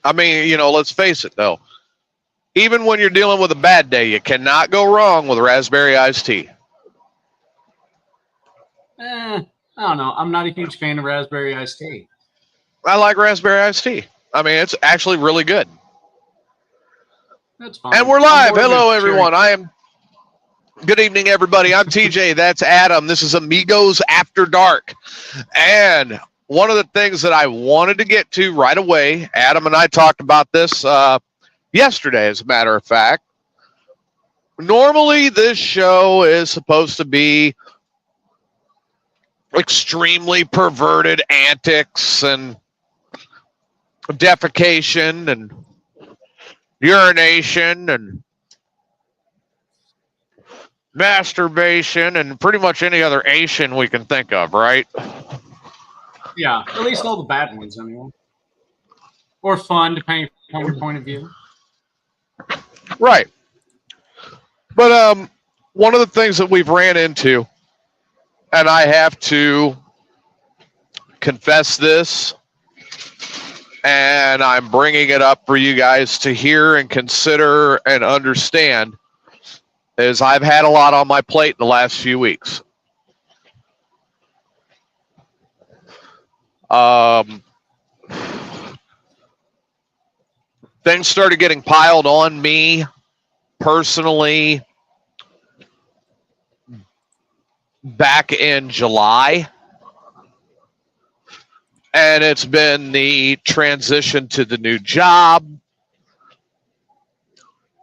I mean, let's face it, though. Even when you're dealing with a bad day, you cannot go wrong with raspberry iced tea. I don't know. I'm not a huge fan of raspberry iced tea. I like raspberry iced tea. I mean, it's actually really good. That's fine. And we're live. Hello, everyone. Good evening, everybody. I'm TJ. That's Adam. This is Amigos After Dark. And one of the things that I wanted to get to right away, Adam and I talked about this yesterday, as a matter of fact. Normally, this show is supposed to be extremely perverted antics and defecation and urination and masturbation and pretty much any other Asian we can think of, right? Yeah, at least all the bad ones, anyway. Or fun, depending on your point of view. Right. But one of the things that we've ran into, and I have to confess this, and I'm bringing it up for you guys to hear and consider and understand, is I've had a lot on my plate in the last few weeks. Things started getting piled on me personally back in July. And it's been the transition to the new job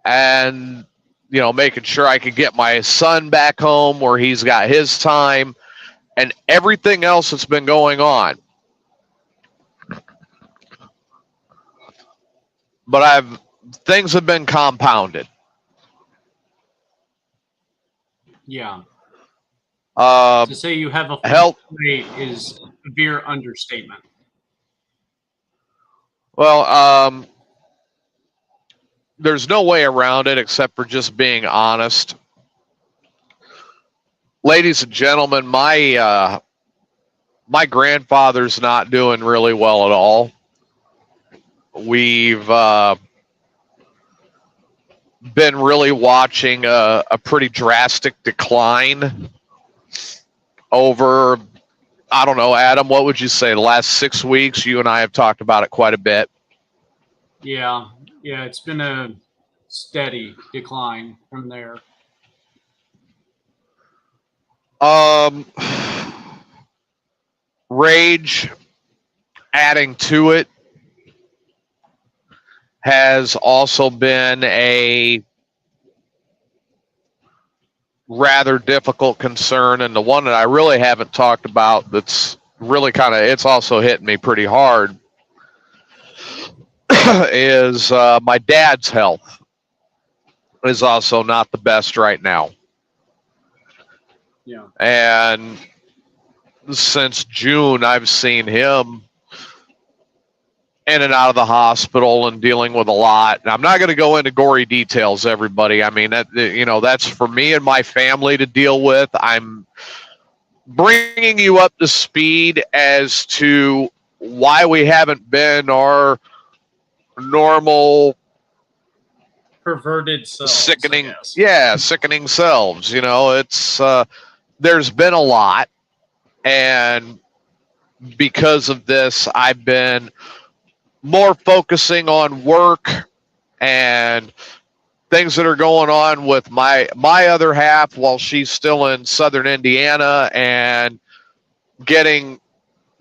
and, making sure I could get my son back home where he's got his time and everything else that's been going on. But things have been compounded. Yeah. To say you have a health plate is a severe understatement. Well, there's no way around it except for just being honest. Ladies and gentlemen, my grandfather's not doing really well at all. We've been really watching a pretty drastic decline over, I don't know, Adam, what would you say, the last 6 weeks? You and I have talked about it quite a bit. Yeah, it's been a steady decline from there. Rage, adding to it, has also been a rather difficult concern, and the one that I really haven't talked about that's really it's also hitting me pretty hard is my dad's health is also not the best right now. Yeah. And since June, I've seen him in and out of the hospital and dealing with a lot. And I'm not going to go into gory details, everybody. I mean, that's for me and my family to deal with. I'm bringing you up to speed as to why we haven't been our normal perverted selves, sickening selves. It's there's been a lot, and because of this, I've been more focusing on work and things that are going on with my other half while she's still in Southern Indiana and getting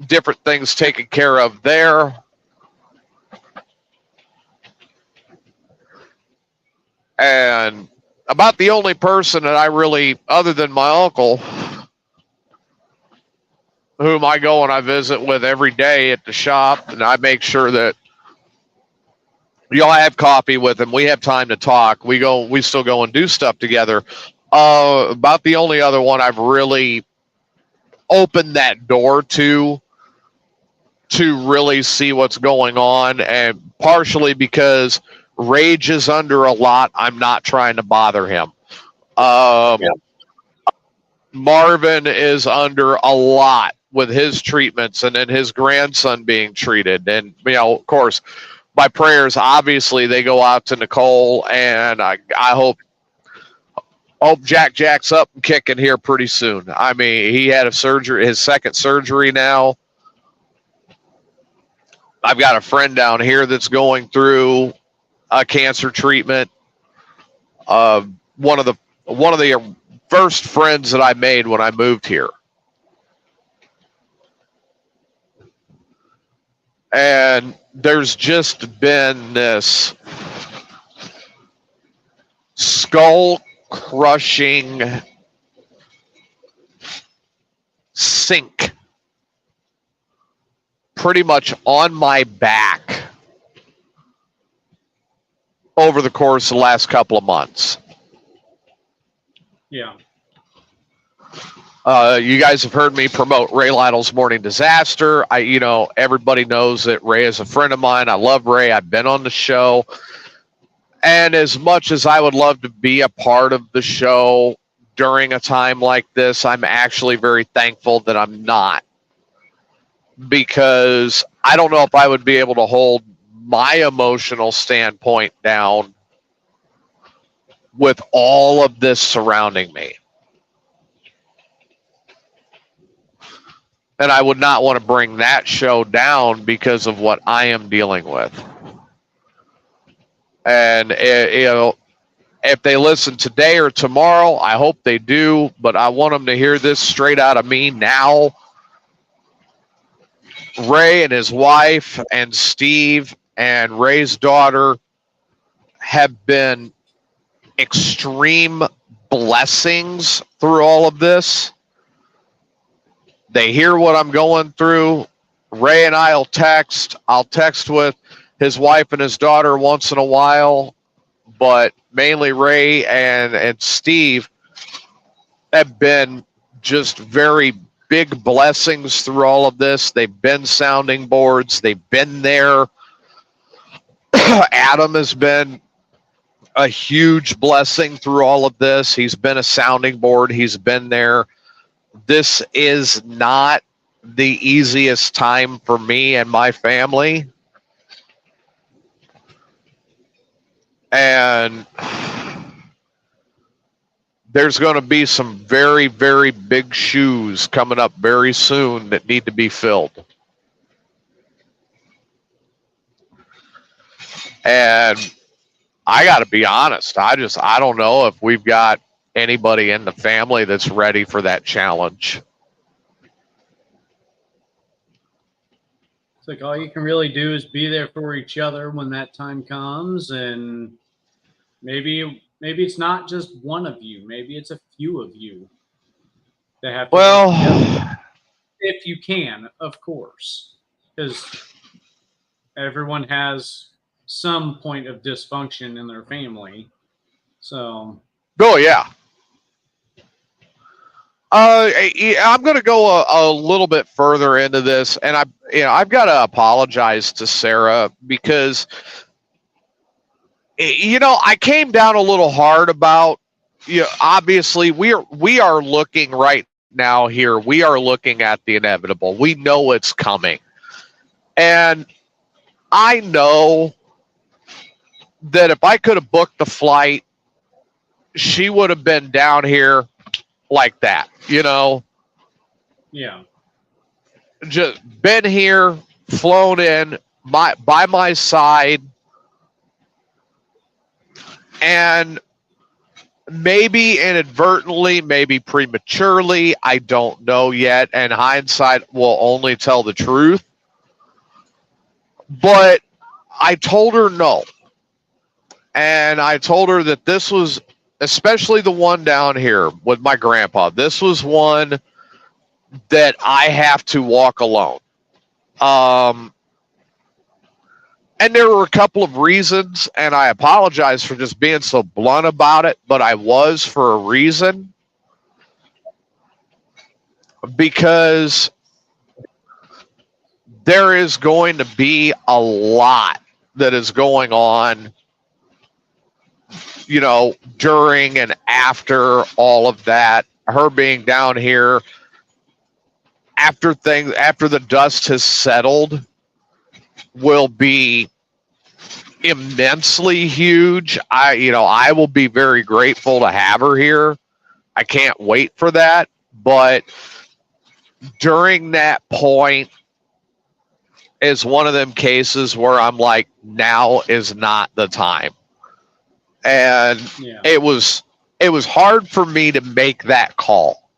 different things taken care of there. And about the only person that I really, other than my uncle, whom I go and I visit with every day at the shop, and I make sure that I have coffee with him. We have time to talk. We still go and do stuff together. About the only other one I've really opened that door to really see what's going on, and partially because Rage is under a lot. I'm not trying to bother him. Marvin is under a lot with his treatments and then his grandson being treated. And, of course, my prayers, obviously, they go out to Nicole, and I hope Jack's up and kicking here pretty soon. I mean, he had his second surgery now. I've got a friend down here that's going through a cancer treatment. One of the first friends that I made when I moved here. And there's just been this skull-crushing sink pretty much on my back over the course of the last couple of months. Yeah. You guys have heard me promote Ray Lytle's Morning Disaster. Everybody knows that Ray is a friend of mine. I love Ray. I've been on the show. And as much as I would love to be a part of the show during a time like this, I'm actually very thankful that I'm not. Because I don't know if I would be able to hold my emotional standpoint down with all of this surrounding me. And I would not want to bring that show down because of what I am dealing with. And, if they listen today or tomorrow, I hope they do, but I want them to hear this straight out of me now. Ray and his wife and Steve and Ray's daughter have been extreme blessings through all of this. They hear what I'm going through. Ray and I'll text with his wife and his daughter once in a while, but mainly Ray and Steve have been just very big blessings through all of this. They've been sounding boards. They've been there. Adam has been a huge blessing through all of this. He's been a sounding board. He's been there. This is not the easiest time for me and my family. And there's going to be some very, very big shoes coming up very soon that need to be filled. And I got to be honest, I don't know if we've got anybody in the family that's ready for that challenge. It's like all you can really do is be there for each other when that time comes, and maybe it's not just one of you, maybe it's a few of you that have to work together. If you can, of course, because everyone has some point of dysfunction in their family. So yeah. I'm going to go a little bit further into this, and I've got to apologize to Sarah because I came down a little hard about, obviously we are looking right now here. We are looking at the inevitable. We know it's coming, and I know that if I could have booked the flight, she would have been down here like that, Yeah. Just been here, flown in by my side, and maybe inadvertently, maybe prematurely, I don't know yet, and hindsight will only tell the truth. But I told her no. And I told her that this was, especially the one down here with my grandpa, this was one that I have to walk alone. And there were a couple of reasons, and I apologize for just being so blunt about it, but I was for a reason. Because there is going to be a lot that is going on, during and after all of that. Her being down here after the dust has settled will be immensely huge. I will be very grateful to have her here. I can't wait for that. But during that point is one of them cases where I'm like, now is not the time. And Yeah. it was hard for me to make that call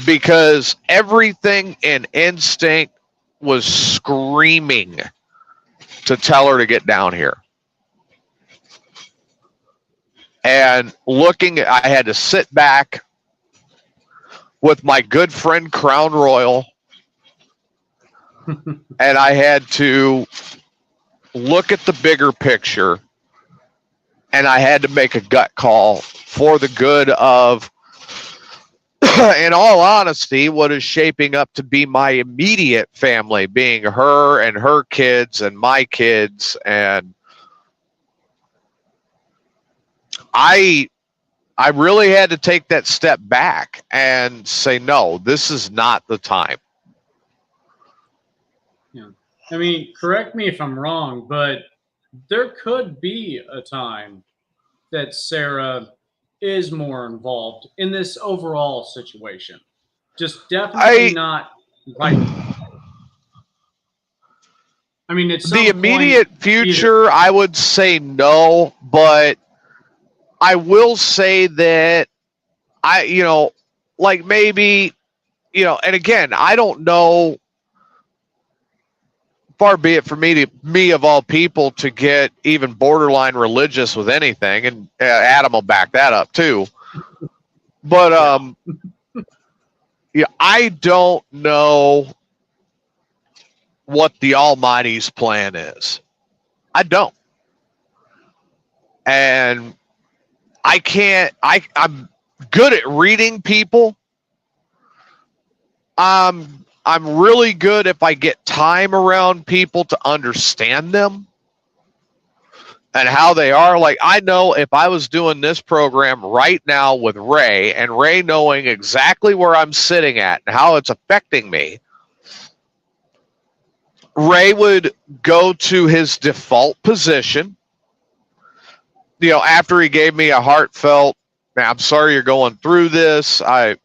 because everything in instinct was screaming to tell her to get down here. And I had to sit back with my good friend Crown Royal, and I had to look at the bigger picture, and I had to make a gut call for the good of, in all honesty, what is shaping up to be my immediate family, being her and her kids and my kids. And I really had to take that step back and say, no, this is not the time. Yeah. I mean, correct me if I'm wrong, but there could be a time that Sarah is more involved in this overall situation. Just definitely not right. I mean, it's the immediate future, I would say no, but I will say that maybe, and again, I don't know. Far be it for me of all people to get even borderline religious with anything, and Adam will back that up too. But I don't know what the Almighty's plan is. I don't, and I can't. I'm good at reading people. I'm really good if I get time around people to understand them and how they are. Like, I know if I was doing this program right now with Ray, and Ray knowing exactly where I'm sitting at and how it's affecting me, Ray would go to his default position. After he gave me a heartfelt, "Man, I'm sorry you're going through this. I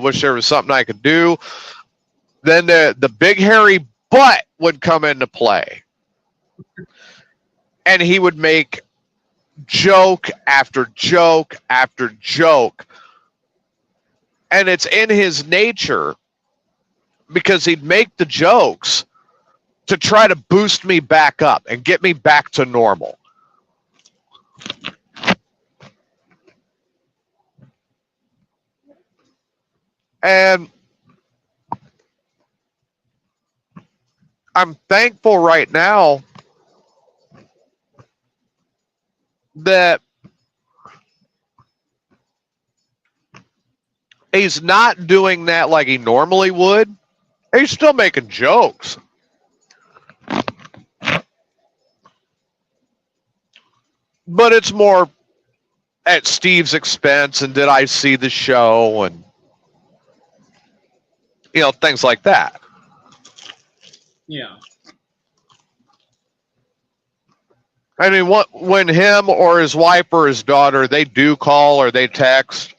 wish there was something I could do." Then the big hairy butt would come into play. And he would make joke after joke after joke. And it's in his nature, because he'd make the jokes to try to boost me back up and get me back to normal. And I'm thankful right now that he's not doing that like he normally would. He's still making jokes. But it's more at Steve's expense, and did I see the show, and things like that. Yeah. I mean, when him or his wife or his daughter, they do call or they text,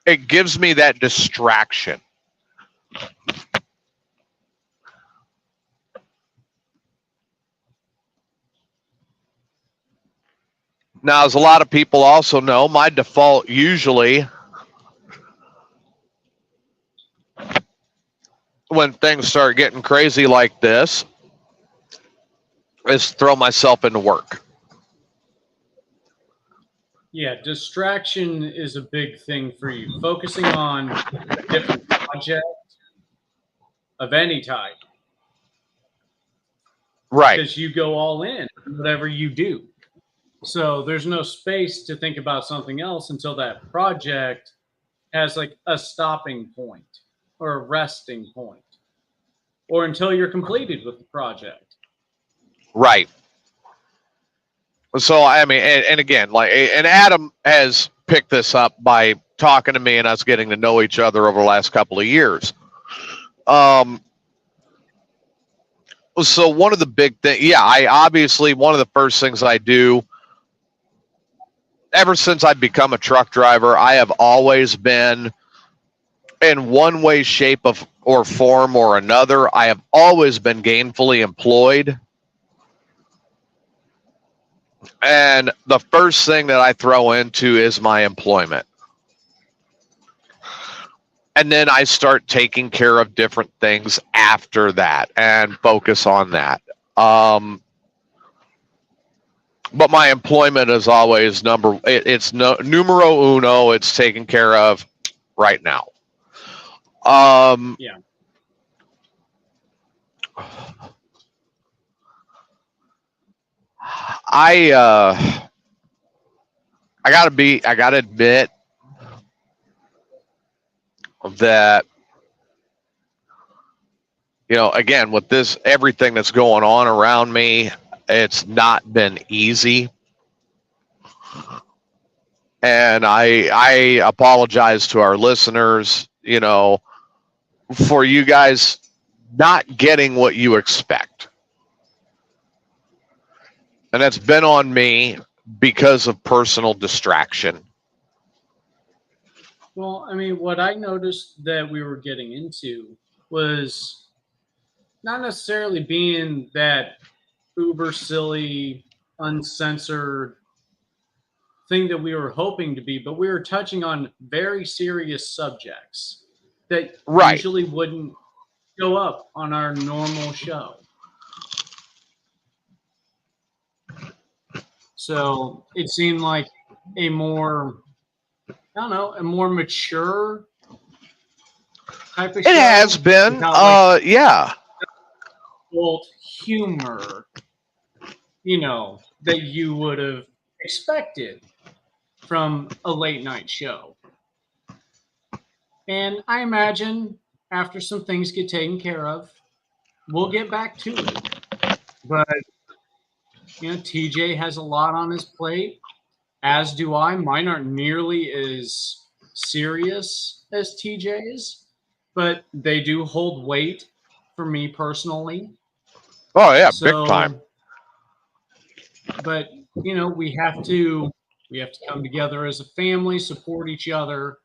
it gives me that distraction. Now, as a lot of people also know, my default usually, when things start getting crazy like this, is throw myself into work. Yeah, distraction is a big thing for you. Focusing on a different project of any type. Right. Because you go all in, whatever you do. So there's no space to think about something else until that project has like a stopping point or a resting point, or until you're completed with the project. Right. So, I mean, and again, and Adam has picked this up by talking to me and us getting to know each other over the last couple of years. Um, so one of the big things, yeah, I obviously, one of the first things I do ever since I've become a truck driver, I have always been in one way, shape of or form or another. I have always been gainfully employed. And the first thing that I throw into is my employment. And then I start taking care of different things after that and focus on that. But my employment is always it's numero uno. It's taken care of right now. Yeah. I gotta admit that, again, with this, everything that's going on around me, it's not been easy. And I apologize to our listeners, for you guys not getting what you expect. And that's been on me because of personal distraction. Well, I mean, what I noticed that we were getting into was not necessarily being that uber silly, uncensored thing that we were hoping to be, but we were touching on very serious subjects that Right. usually wouldn't show up on our normal show. So it seemed like a more, I don't know, a more mature type of It show. has been, without, yeah. adult humor, that you would have expected from a late night show. And I imagine after some things get taken care of, we'll get back to it. But TJ has a lot on his plate, as do I. Mine aren't nearly as serious as TJ's, but they do hold weight for me personally. Oh yeah, big So, time. but we have to come together as a family, support each other.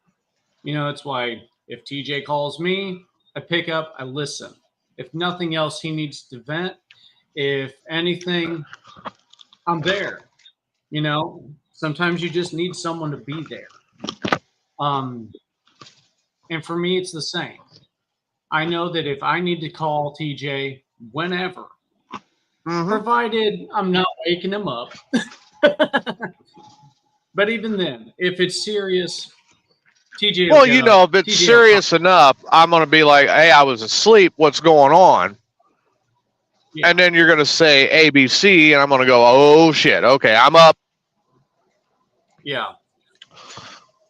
It's why if TJ calls me, I pick up, I listen. If nothing else, he needs to vent. If anything, I'm there. Sometimes you just need someone to be there. Um, and for me, it's the same. I know that if I need to call TJ whenever, provided I'm not waking him up. But even then, if it's serious, TJ. Well, if it's serious enough, I'm going to be like, hey, I was asleep. What's going on? Yeah. And then you're going to say ABC, and I'm going to go, oh, shit. Okay, I'm up. Yeah.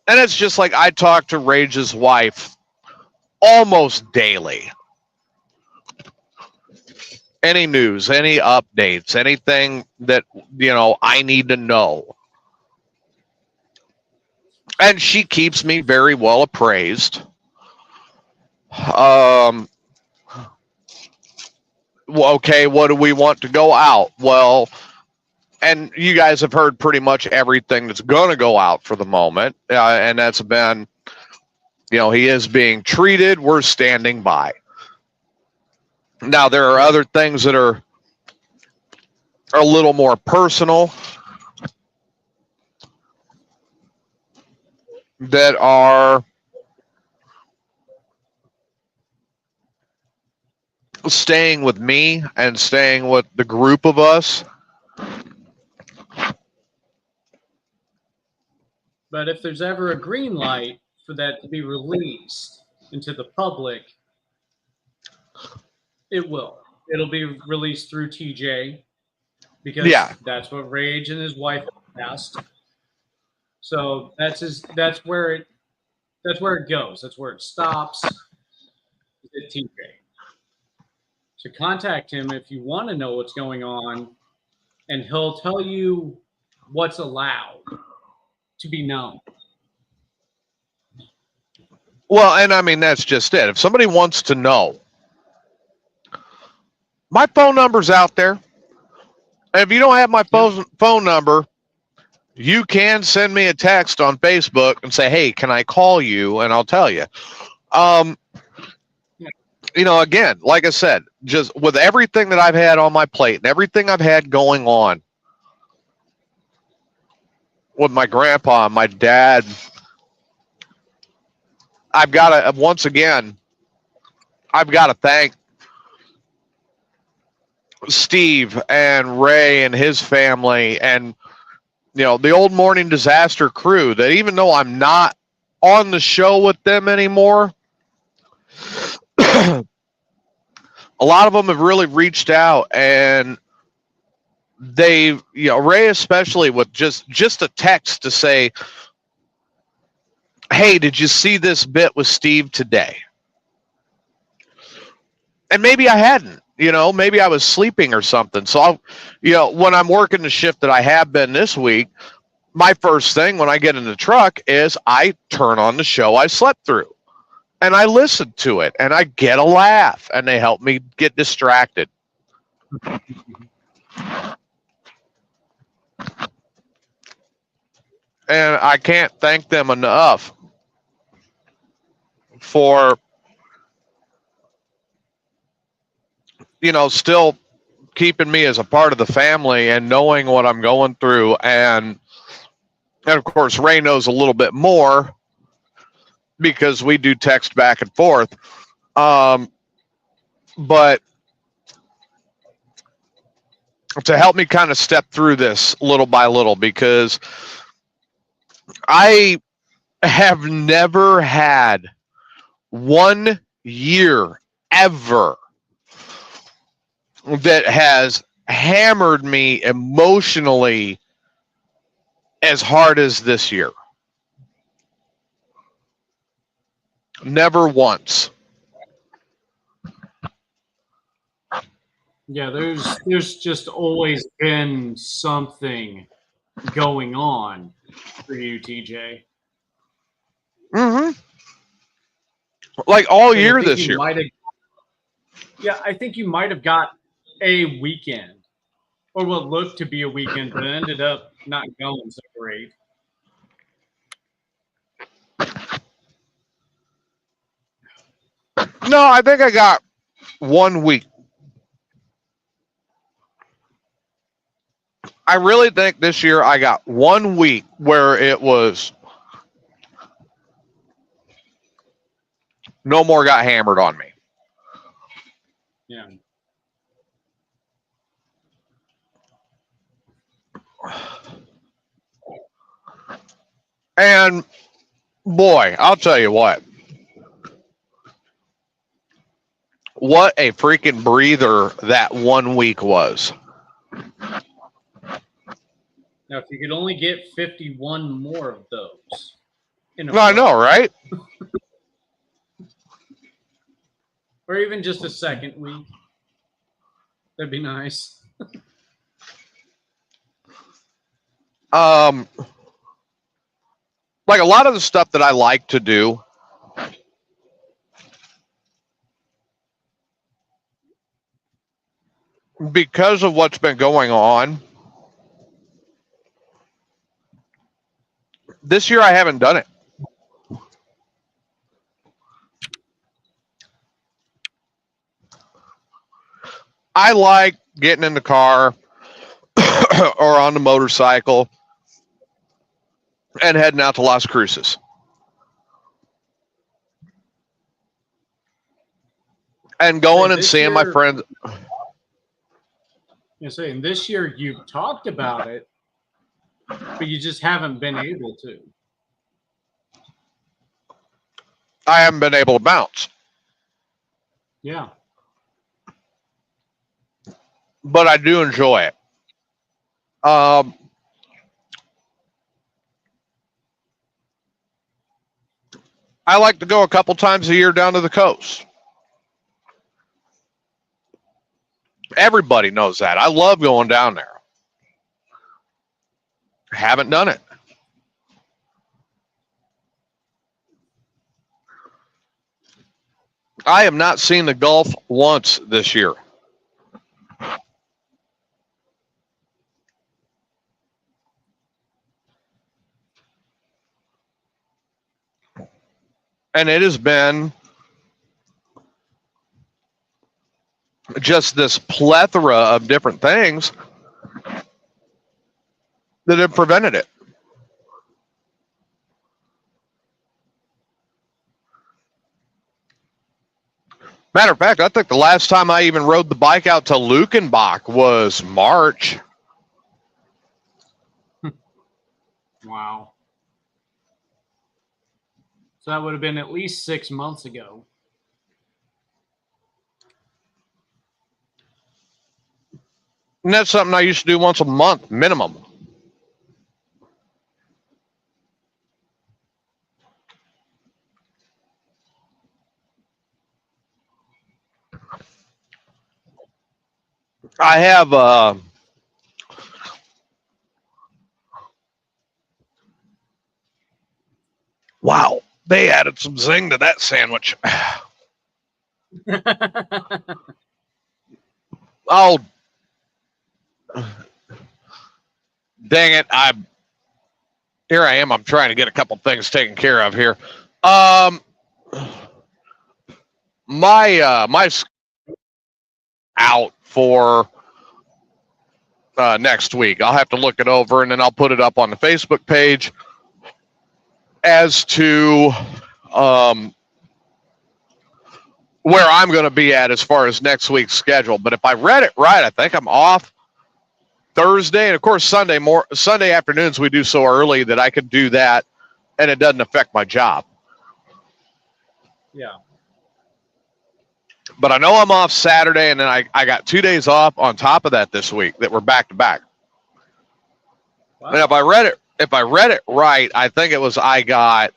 And it's just like I talk to Rage's wife almost daily. Any news, any updates, anything that, I need to know. And she keeps me very well appraised. Okay, what do we want to go out? Well, and you guys have heard pretty much everything that's going to go out for the moment. And that's been, he is being treated. We're standing by. Now, there are other things that are a little more personal that are staying with me and staying with the group of us. But if there's ever a green light for that to be released into the public, it will. It'll be released through TJ because that's what Rage and his wife asked. So that's where it goes. That's where it stops. At TJ. So contact him if you want to know what's going on, and he'll tell you what's allowed to be known. Well, and I mean, that's just it. If somebody wants to know, my phone number's out there. And if you don't have my phone number, you can send me a text on Facebook and say, hey, can I call you? And I'll tell you. You know, again, like I said, just with everything that I've had on my plate and everything I've had going on with my grandpa and my dad, I've got to, once again, I've got to thank Steve and Ray and his family and, you know, the old Morning Disaster crew that even though I'm not on the show with them anymore, a lot of them have really reached out, and they, you know, Ray especially, with just a text to say, hey, did you see this bit with Steve today? And maybe I hadn't, you know, maybe I was sleeping or something. So I'll, you know, when I'm working the shift that I have been this week, my first thing when I get in the truck is I turn on the show I slept through. And I listen to it, and I get a laugh, and they help me get distracted. And I can't thank them enough for, you know, still keeping me as a part of the family and knowing what I'm going through. And of course, Ray knows a little bit more because we do text back and forth. But to help me kind of step through this little by little, because I have never had 1 year ever that has hammered me emotionally as hard as this year. Never once. Yeah, there's just always been something going on for you, TJ. Mm-hmm. Like all And year this year. I think you might have got a weekend, or what looked to be a weekend, but ended up not going so great. No, I think I got 1 week. I really think this year I got 1 week where it was no more got hammered on me. Yeah. And boy, I'll tell you what a freaking breather that 1 week was. Now, if you could only get 51 more of those. I know, right? Or even just a second week. That'd be nice. Like a lot of the stuff that I like to do, because of what's been going on, this year I haven't done it. I like getting in the car or on the motorcycle and heading out to Las Cruces. And going and seeing my friends. You're saying this year you've talked about it, but you just haven't been able to. I haven't been able to bounce. Yeah. But I do enjoy it. I like to go a couple times a year down to the coast. Everybody knows that. I love going down there. Haven't done it. I have not seen the Gulf once this year. And it has been just this plethora of different things that have prevented it. Matter of fact, I think the last time I even rode the bike out to Lukenbach was March. Wow. So that would have been at least 6 months ago. And that's something I used to do once a month minimum. I have wow, they added some zing to that sandwich. Oh, dang it. Here I am. I'm trying to get a couple things taken care of here. My out for next week. I'll have to look it over and then I'll put it up on the Facebook page as to where I'm going to be at as far as next week's schedule. But if I read it right, I think I'm off Thursday, and of course Sunday afternoons we do so early that I could do that and it doesn't affect my job. Yeah. But I know I'm off Saturday, and then I got 2 days off on top of that this week that were back to back. Wow. And if I read it right, I think it was I got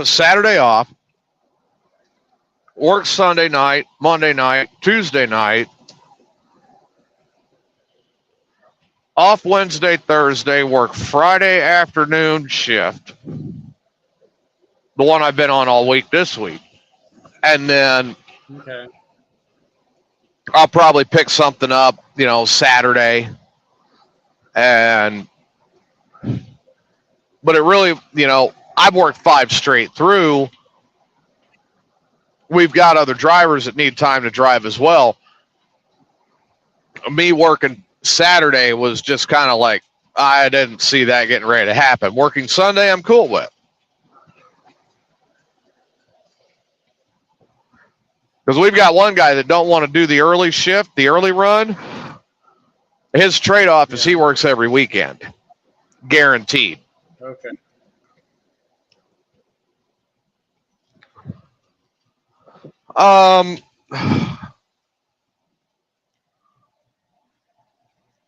Saturday off, work Sunday night, Monday night, Tuesday night, off Wednesday, Thursday, work Friday afternoon shift, the one I've been on all week this week. And then Okay. I'll probably pick something up, Saturday. But it really, I've worked 5 straight through. We've got other drivers that need time to drive as well. Me working Saturday was just kind of like, I didn't see that getting ready to happen. Working Sunday, I'm cool with. Because we've got one guy that don't want to do the early shift, the early run. His trade-off is he works every weekend. Guaranteed. Okay.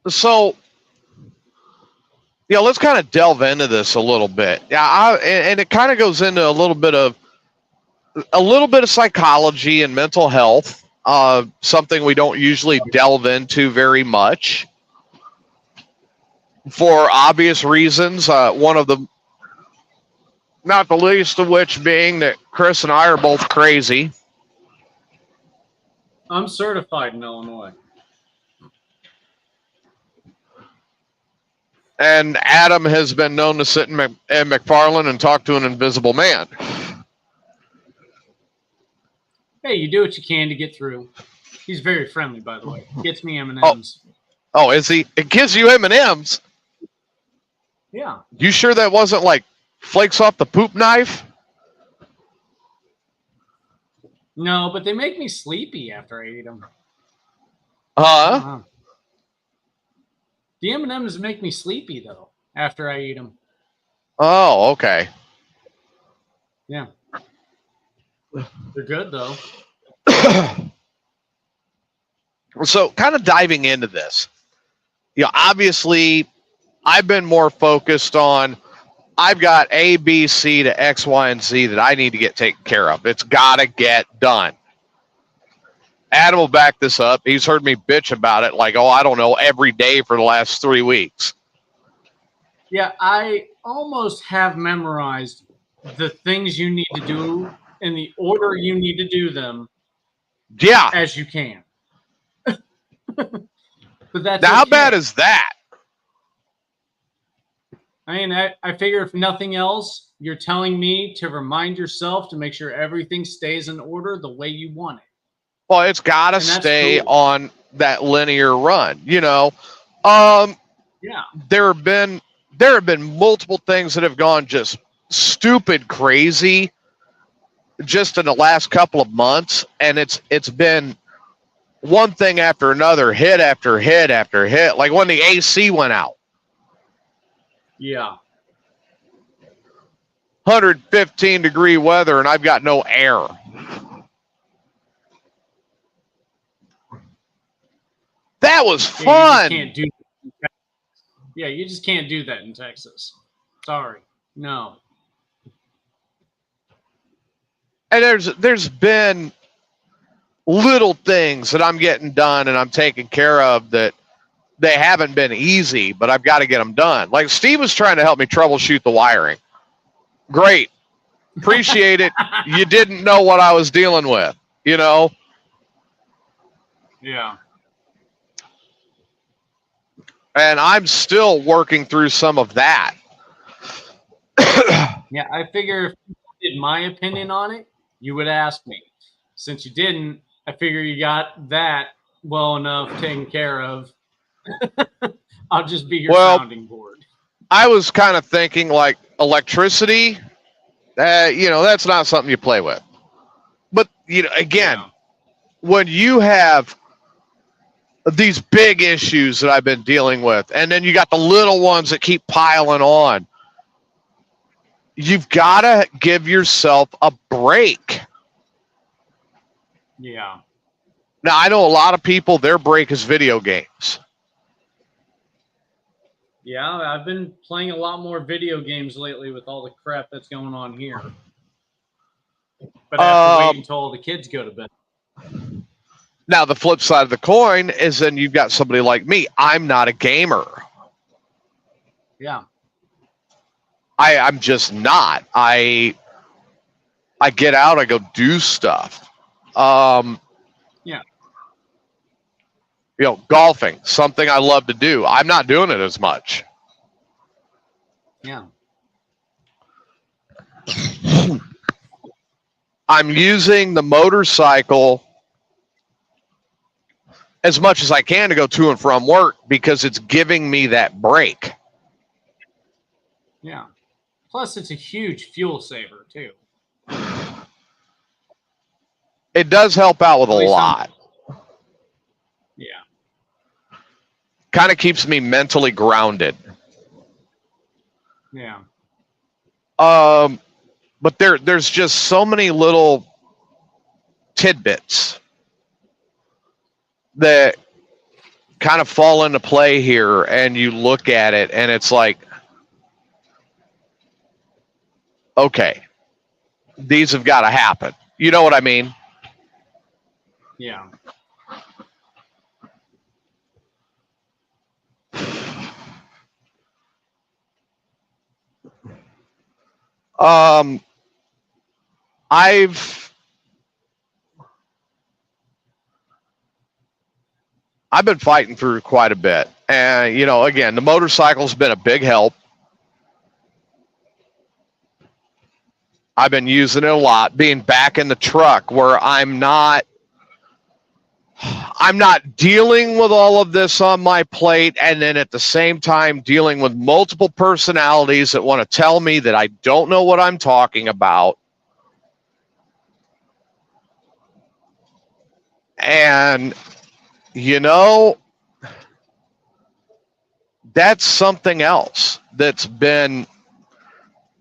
So, let's kind of delve into this a little bit. Yeah, and it kind of goes into a little bit of psychology and mental health, something we don't usually delve into very much for obvious reasons. One of them, not the least of which being that Chris and I are both crazy. I'm certified in Illinois. And Adam has been known to sit in McFarland and talk to an invisible man. Hey, you do what you can to get through. He's very friendly, by the way. Gets me M&Ms. Oh, is he? It gives you M&Ms? Yeah. You sure that wasn't like flakes off the poop knife? No, but they make me sleepy after I eat them. The M&Ms make me sleepy, though, after I eat them. Oh, okay. Yeah. They're good, though. So kind of diving into this, obviously I've been more focused on, I've got A, B, C to X, Y, and Z that I need to get taken care of. It's got to get done. Adam will back this up. He's heard me bitch about it like, I don't know, every day for the last 3 weeks. Yeah, I almost have memorized the things you need to do in the order you need to do them. Yeah. As you can. But that's now, okay. how bad is that? I mean, I figure if nothing else, you're telling me to remind yourself to make sure everything stays in order the way you want it. Well, it's got to stay on that linear run, you know. Yeah. There have been multiple things that have gone just stupid crazy just in the last couple of months, and it's been one thing after another, hit after hit after hit, like when the AC went out. Yeah. 115-degree weather, and I've got no air. That was fun. You just can't do that in Texas. Sorry. No. And there's been little things that I'm getting done and I'm taking care of that they haven't been easy, but I've got to get them done. Like Steve was trying to help me troubleshoot the wiring. Great. Appreciate it. You didn't know what I was dealing with, you know? Yeah. And I'm still working through some of that. Yeah, I figure if you did my opinion on it, you would ask me. Since you didn't, I figure you got that well enough taken care of. I'll just be your sounding board. I was kind of thinking like electricity, you know, that's not something you play with. But, you know, again, when you have these big issues that I've been dealing with, and then you got the little ones that keep piling on, you've got to give yourself a break. Yeah. Now, I know a lot of people, their break is video games. Yeah, I've been playing a lot more video games lately with all the crap that's going on here. But I have to wait until all the kids go to bed. Now, the flip side of the coin is then you've got somebody like me. I'm not a gamer. Yeah. I'm just not. I get out, I go do stuff. Yeah. You know, golfing, something I love to do. I'm not doing it as much. Yeah. I'm using the motorcycle as much as I can to go to and from work because it's giving me that break. Yeah. Plus, it's a huge fuel saver, too. It does help out with a lot. Yeah. Kind of keeps me mentally grounded. Yeah. But there's just so many little tidbits that kind of fall into play here, and you look at it and it's like, okay, these have got to happen. You know what I mean? Yeah. I've been fighting through quite a bit. And, you know, again, the motorcycle's been a big help. I've been using it a lot, being back in the truck where I'm not dealing with all of this on my plate, and then at the same time dealing with multiple personalities that want to tell me that I don't know what I'm talking about. And, you know, that's something else that's been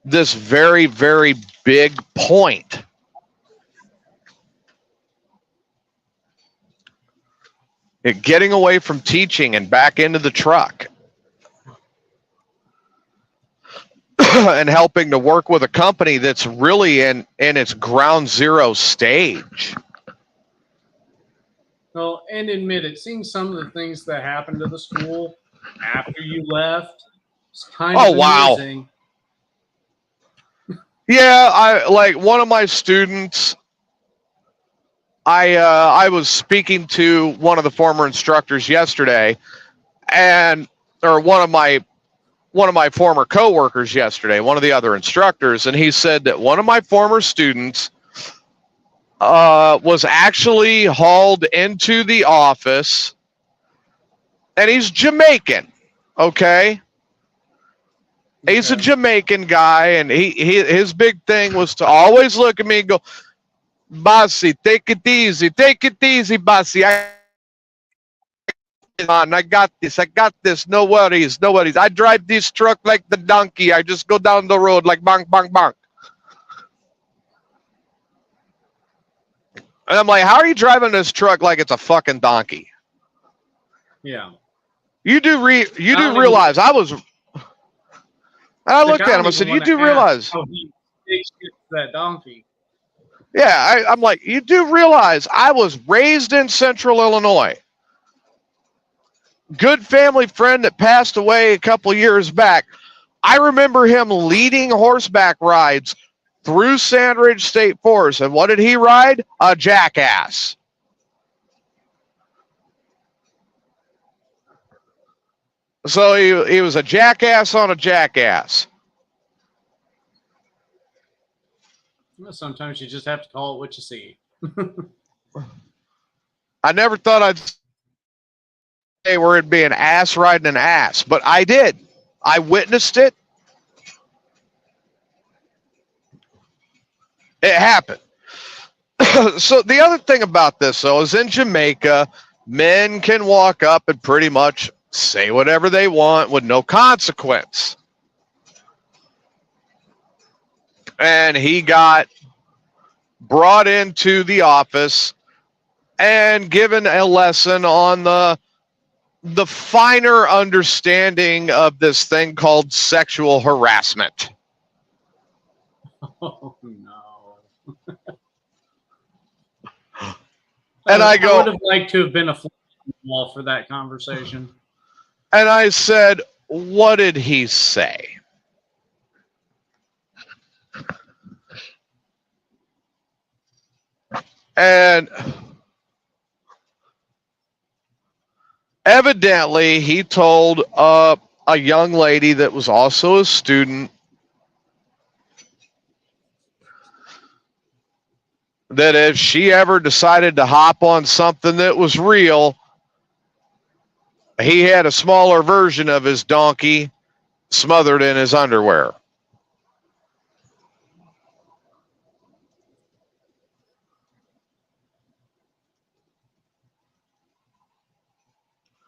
this very, very big point. Getting away from teaching and back into the truck and helping to work with a company that's really in its ground zero stage. Well, and admit it, seeing some of the things that happened to the school after you left, it's kind of amusing. Yeah, I like one of my students. I was speaking to one of the former instructors yesterday, and or one of my former coworkers yesterday, one of the other instructors, and he said that one of my former students was actually hauled into the office, and he's Jamaican. Okay, he's a Okay. Jamaican guy, and his big thing was to always look at me and go, "Bossy, take it easy, Bossy. I got this. No worries, no worries. I drive this truck like the donkey. I just go down the road like bang, bang, bang." And I'm like, "How are you driving this truck like it's a fucking donkey?" Yeah. You do you I do don't even. realize I was. And I Like, looked I at him. don't I even said, "You want to do ask realize?" how he takes that donkey. Yeah, I'm like, "You do realize I was raised in Central Illinois. Good family friend that passed away a couple years back. I remember him leading horseback rides through Sandridge State Forest. And what did he ride? A jackass." So he was a jackass on a jackass. Sometimes you just have to call it what you see. I never thought I'd say where it'd be an ass riding an ass, but I did. I witnessed it. It happened. So the other thing about this, though, is in Jamaica, men can walk up and pretty much say whatever they want with no consequence. And he got brought into the office and given a lesson on the finer understanding of this thing called sexual harassment. Oh no. And I I would go, have liked to have been a fly on the wall for that conversation. and I said, "What did he say?" And evidently, he told a young lady that was also a student that if she ever decided to hop on something that was real, he had a smaller version of his donkey smothered in his underwear.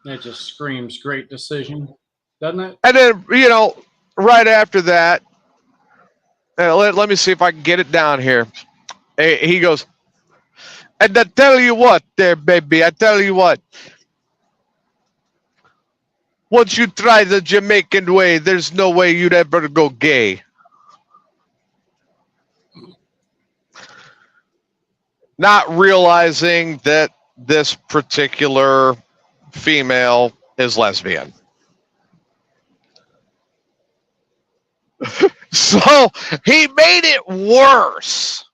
It just screams great decision, doesn't it? And then, right after that, let me see if I can get it down here. He goes, "And I tell you what, there, baby, I tell you what, once you try the Jamaican way, there's no way you'd ever go gay." Not realizing that this particular female is lesbian. So he made it worse.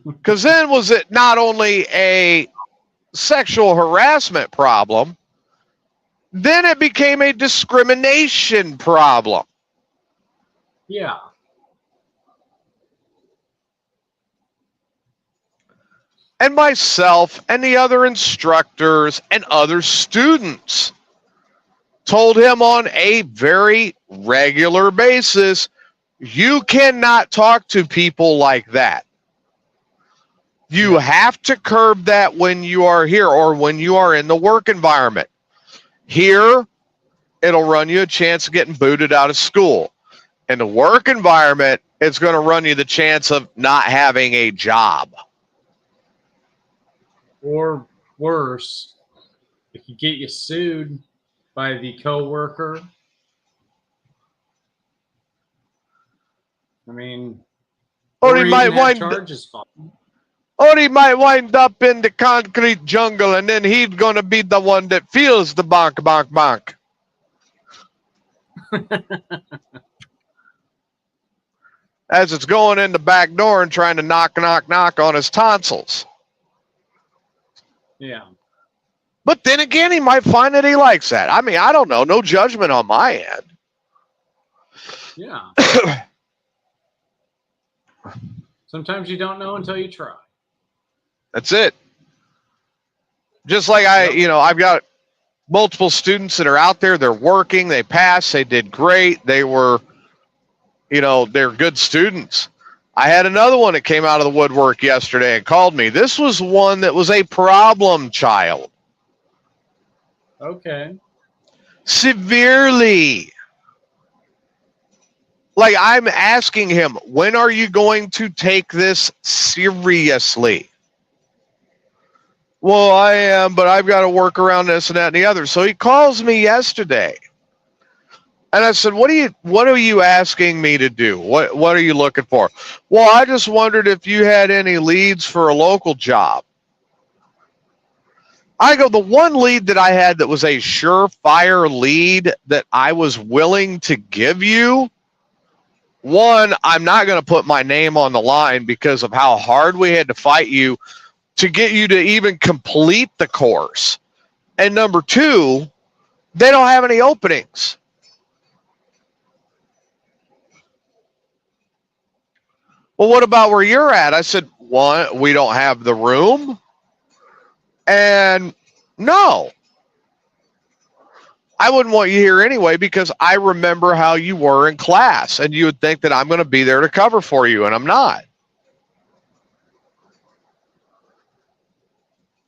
Because then was it not only a sexual harassment problem, then it became a discrimination problem. Yeah. And myself and the other instructors and other students told him on a very regular basis, you cannot talk to people like that. You have to curb that when you are here or when you are in the work environment. Here, it'll run you a chance of getting booted out of school. In the work environment, it's going to run you the chance of not having a job. Or worse, it could get you sued by the coworker. I mean, Or or he even might have wind charges filed. or he might wind up in the concrete jungle, and then he's going to be the one that feels the bonk, bonk, bonk. As it's going in the back door and trying to knock on his tonsils. Yeah. But then again, he might find that he likes that. I mean, I don't know. No judgment on my end. Yeah. Sometimes you don't know until you try. That's it. Just like I've got multiple students that are out there. They're working. They passed. They did great. They were, they're good students. I had another one that came out of the woodwork yesterday and called me. This was one that was a problem child. Okay. Severely. Like, I'm asking him, when are you going to take this seriously? Well, I am, but I've got to work around this and that and the other. So he calls me yesterday. And I said, what are you asking me to do? What are you looking for? Well, I just wondered if you had any leads for a local job. I go, the one lead that I had that was a surefire lead that I was willing to give you, one, I'm not going to put my name on the line because of how hard we had to fight you to get you to even complete the course. And number two, they don't have any openings. Well, what about where you're at? I said, one, we don't have the room. And no, I wouldn't want you here anyway because I remember how you were in class and you would think that I'm going to be there to cover for you, and I'm not.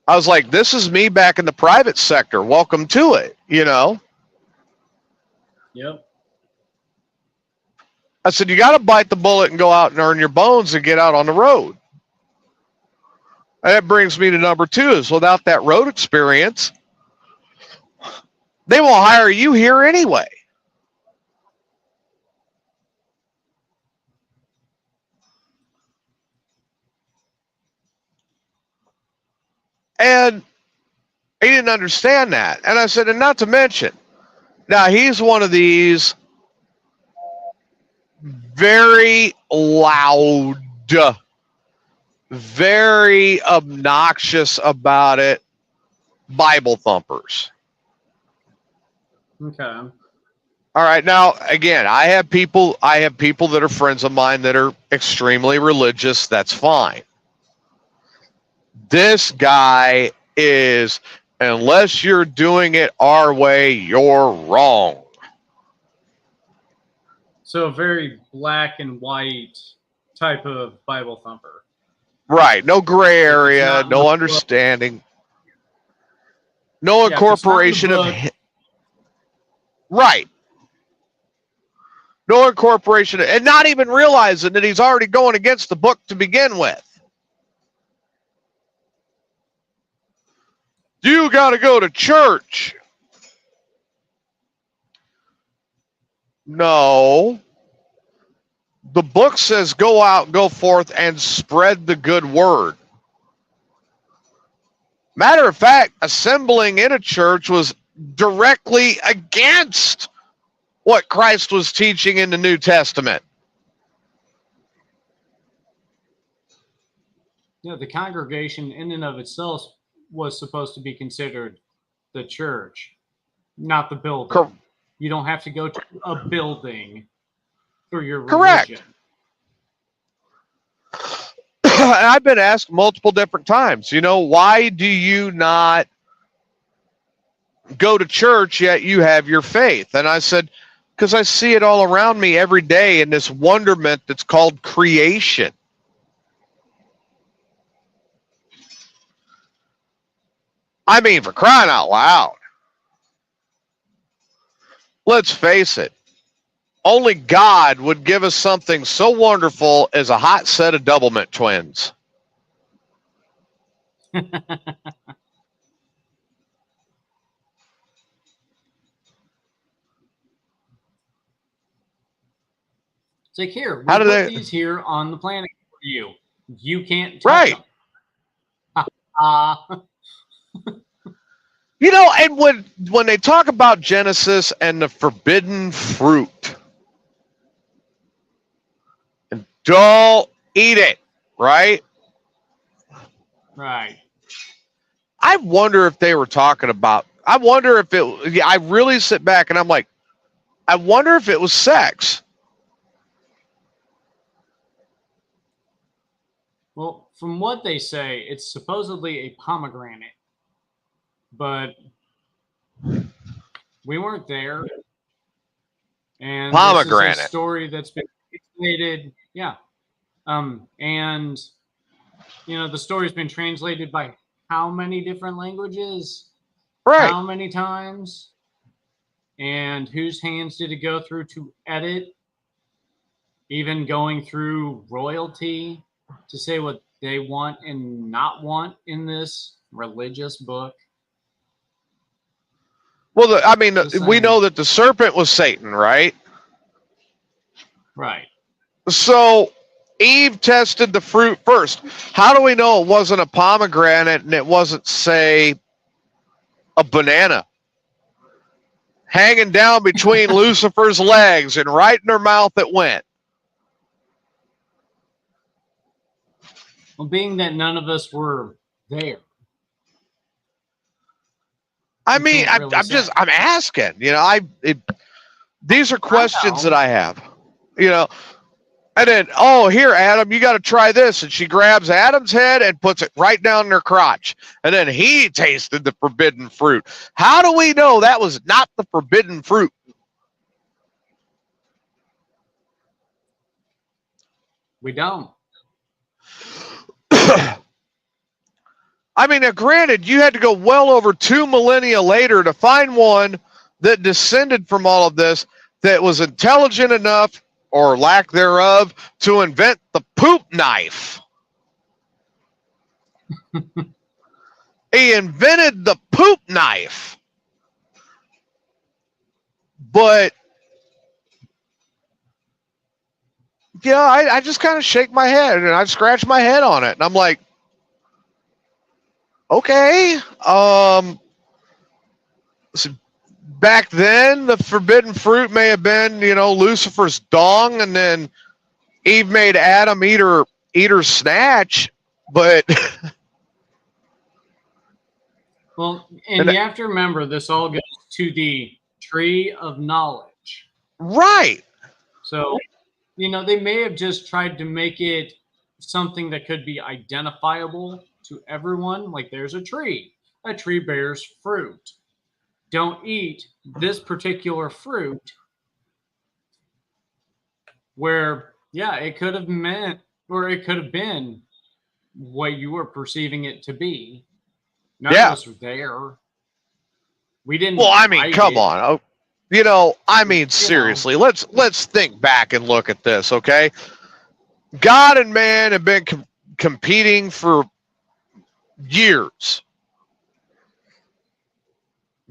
I was like, this is me back in the private sector. Welcome to it, Yep. I said, you got to bite the bullet and go out and earn your bones and get out on the road. And that brings me to number two is without that road experience, they won't hire you here anyway. And he didn't understand that. And I said, and not to mention, now he's one of these very loud, very obnoxious about it Bible thumpers. Okay. All right. Now, again, I have people that are friends of mine that are extremely religious. That's fine. This guy is, unless you're doing it our way, you're wrong. So a very black and white type of Bible thumper. Right. No gray area, no understanding. No incorporation of... Right. No incorporation, and not even realizing that he's already going against the book to begin with. You got to go to church. No. The book says go out, go forth, and spread the good word. Matter of fact, assembling in a church was directly against what Christ was teaching in the New Testament. The congregation in and of itself was supposed to be considered the church, not the building. You don't have to go to a building for your religion. Correct. And I've been asked multiple different times, why do you not go to church yet you have your faith? And I said, because I see it all around me every day in this wonderment that's called creation. I mean, for crying out loud. Let's face it. Only God would give us something so wonderful as a hot set of doublemint twins. It's like, here, we put these here on the planet for you. You can't touch them. You know, and when they talk about Genesis and the forbidden fruit, and don't eat it, right? Right. I wonder if they were talking about. I wonder if it. Yeah, I really sit back and I'm like, I wonder if it was sex. Well, from what they say, it's supposedly a pomegranate, but we weren't there. And this is a Pomegranate. story that's been translated. Yeah. And the story's been translated by how many different languages? Right. How many times? And whose hands did it go through to edit? Even going through royalty to say what they want and not want in this religious book. Well, we know that the serpent was Satan, right? Right. So Eve tested the fruit first. How do we know it wasn't a pomegranate and it wasn't, say, a banana hanging down between Lucifer's legs and right in her mouth it went? Well, being that none of us were there. I'm asking. These are questions that I have. And then, here, Adam, you got to try this. And she grabs Adam's head and puts it right down in her crotch. And then he tasted the forbidden fruit. How do we know that was not the forbidden fruit? We don't. Now, granted, you had to go well over 2 millennia later to find one that descended from all of this that was intelligent enough, or lack thereof, to invent the poop knife. He invented the poop knife. But, I just kind of shake my head and I scratch my head on it. And I'm like, okay. So back then, the forbidden fruit may have been, Lucifer's dong, and then Eve made Adam eat her snatch. But well, and you have to remember, this all goes to the tree of knowledge. Right. So, they may have just tried to make it something that could be identifiable to everyone. Like, there's a tree. A tree bears fruit. Don't eat this particular fruit. Where, it could have meant, or it could have been what you were perceiving it to be. None of us were there. We didn't. Well, come on. Seriously, let's think back and look at this, okay? God and man have been competing for years.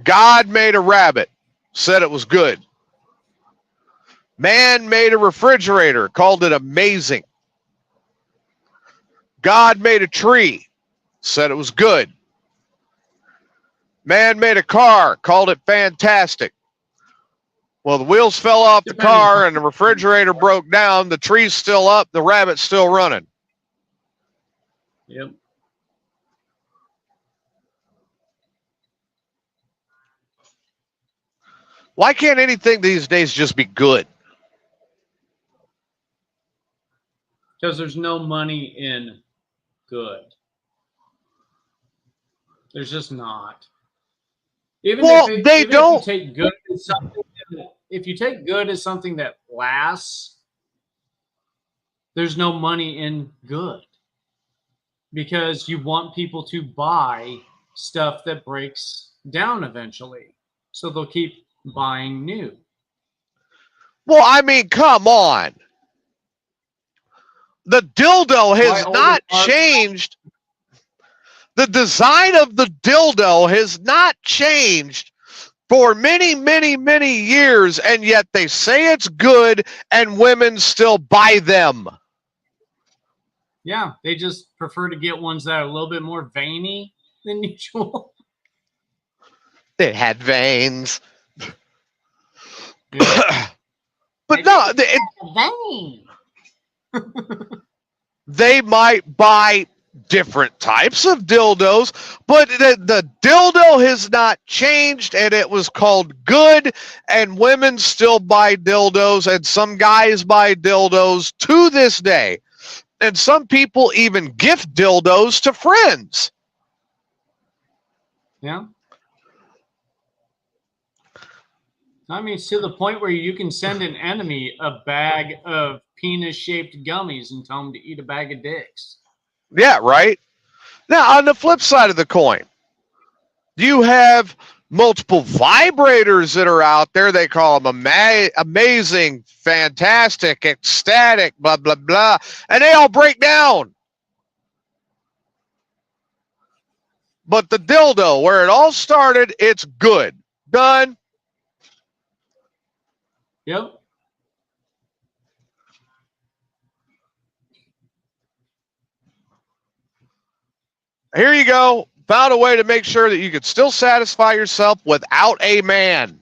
God made a rabbit, said it was good. Man made a refrigerator, called it amazing. God made a tree, said it was good. Man made a car, called it fantastic. Well, the wheels fell off the car and the refrigerator broke down. The tree's still up. The rabbit's still running. Yep. Why can't anything these days just be good? Because there's no money in good. There's just not. If you take good as something, if you take good as something that lasts, there's no money in good. Because you want people to buy stuff that breaks down eventually. So they'll keep buying new. Well, come on. The dildo has not changed. The design of the dildo has not changed for many, many, many years, and yet they say it's good and women still buy them. Yeah, they just prefer to get ones that are a little bit more veiny than usual. It had veins. Yeah. But no, they might buy different types of dildos, but the dildo has not changed, and it was called good, and women still buy dildos, and some guys buy dildos to this day. And some people even gift dildos to friends. Yeah. I mean, it's to the point where you can send an enemy a bag of penis-shaped gummies and tell them to eat a bag of dicks. Yeah, right? Now, on the flip side of the coin, you have multiple vibrators that are out there. They call them amazing, fantastic, ecstatic, blah, blah, blah. And they all break down. But the dildo, where it all started, it's good. Done. Yep. Here you go. Found a way to make sure that you could still satisfy yourself without a man.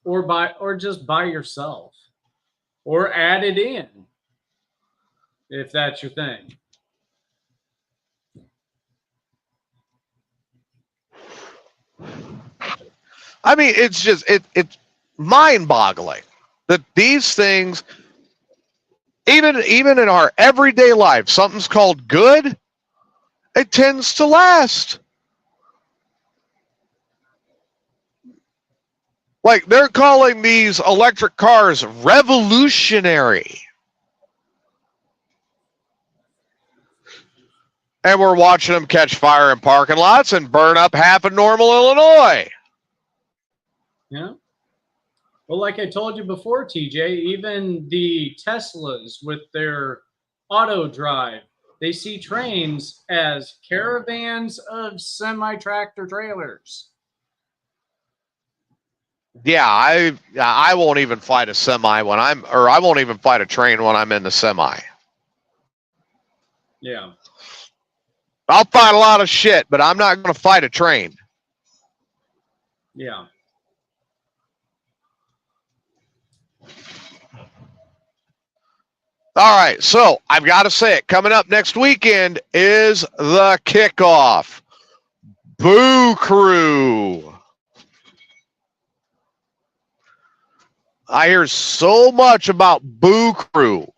Or just by yourself. Or add it in. If that's your thing. I mean, it's just it's mind-boggling that these things, even in our everyday life, something's called good, it tends to last. Like, they're calling these electric cars revolutionary. And we're watching them catch fire in parking lots and burn up half of normal Illinois. Yeah. Well, like I told you before, TJ, even the Teslas with their auto drive, they see trains as caravans of semi-tractor trailers. Yeah, I won't even fight a semi when I won't even fight a train when I'm in the semi. Yeah. I'll fight a lot of shit, but I'm not going to fight a train. Yeah. All right, so I've got to say it. Coming up next weekend is the kickoff. Boo Crew. I hear so much about Boo Crew.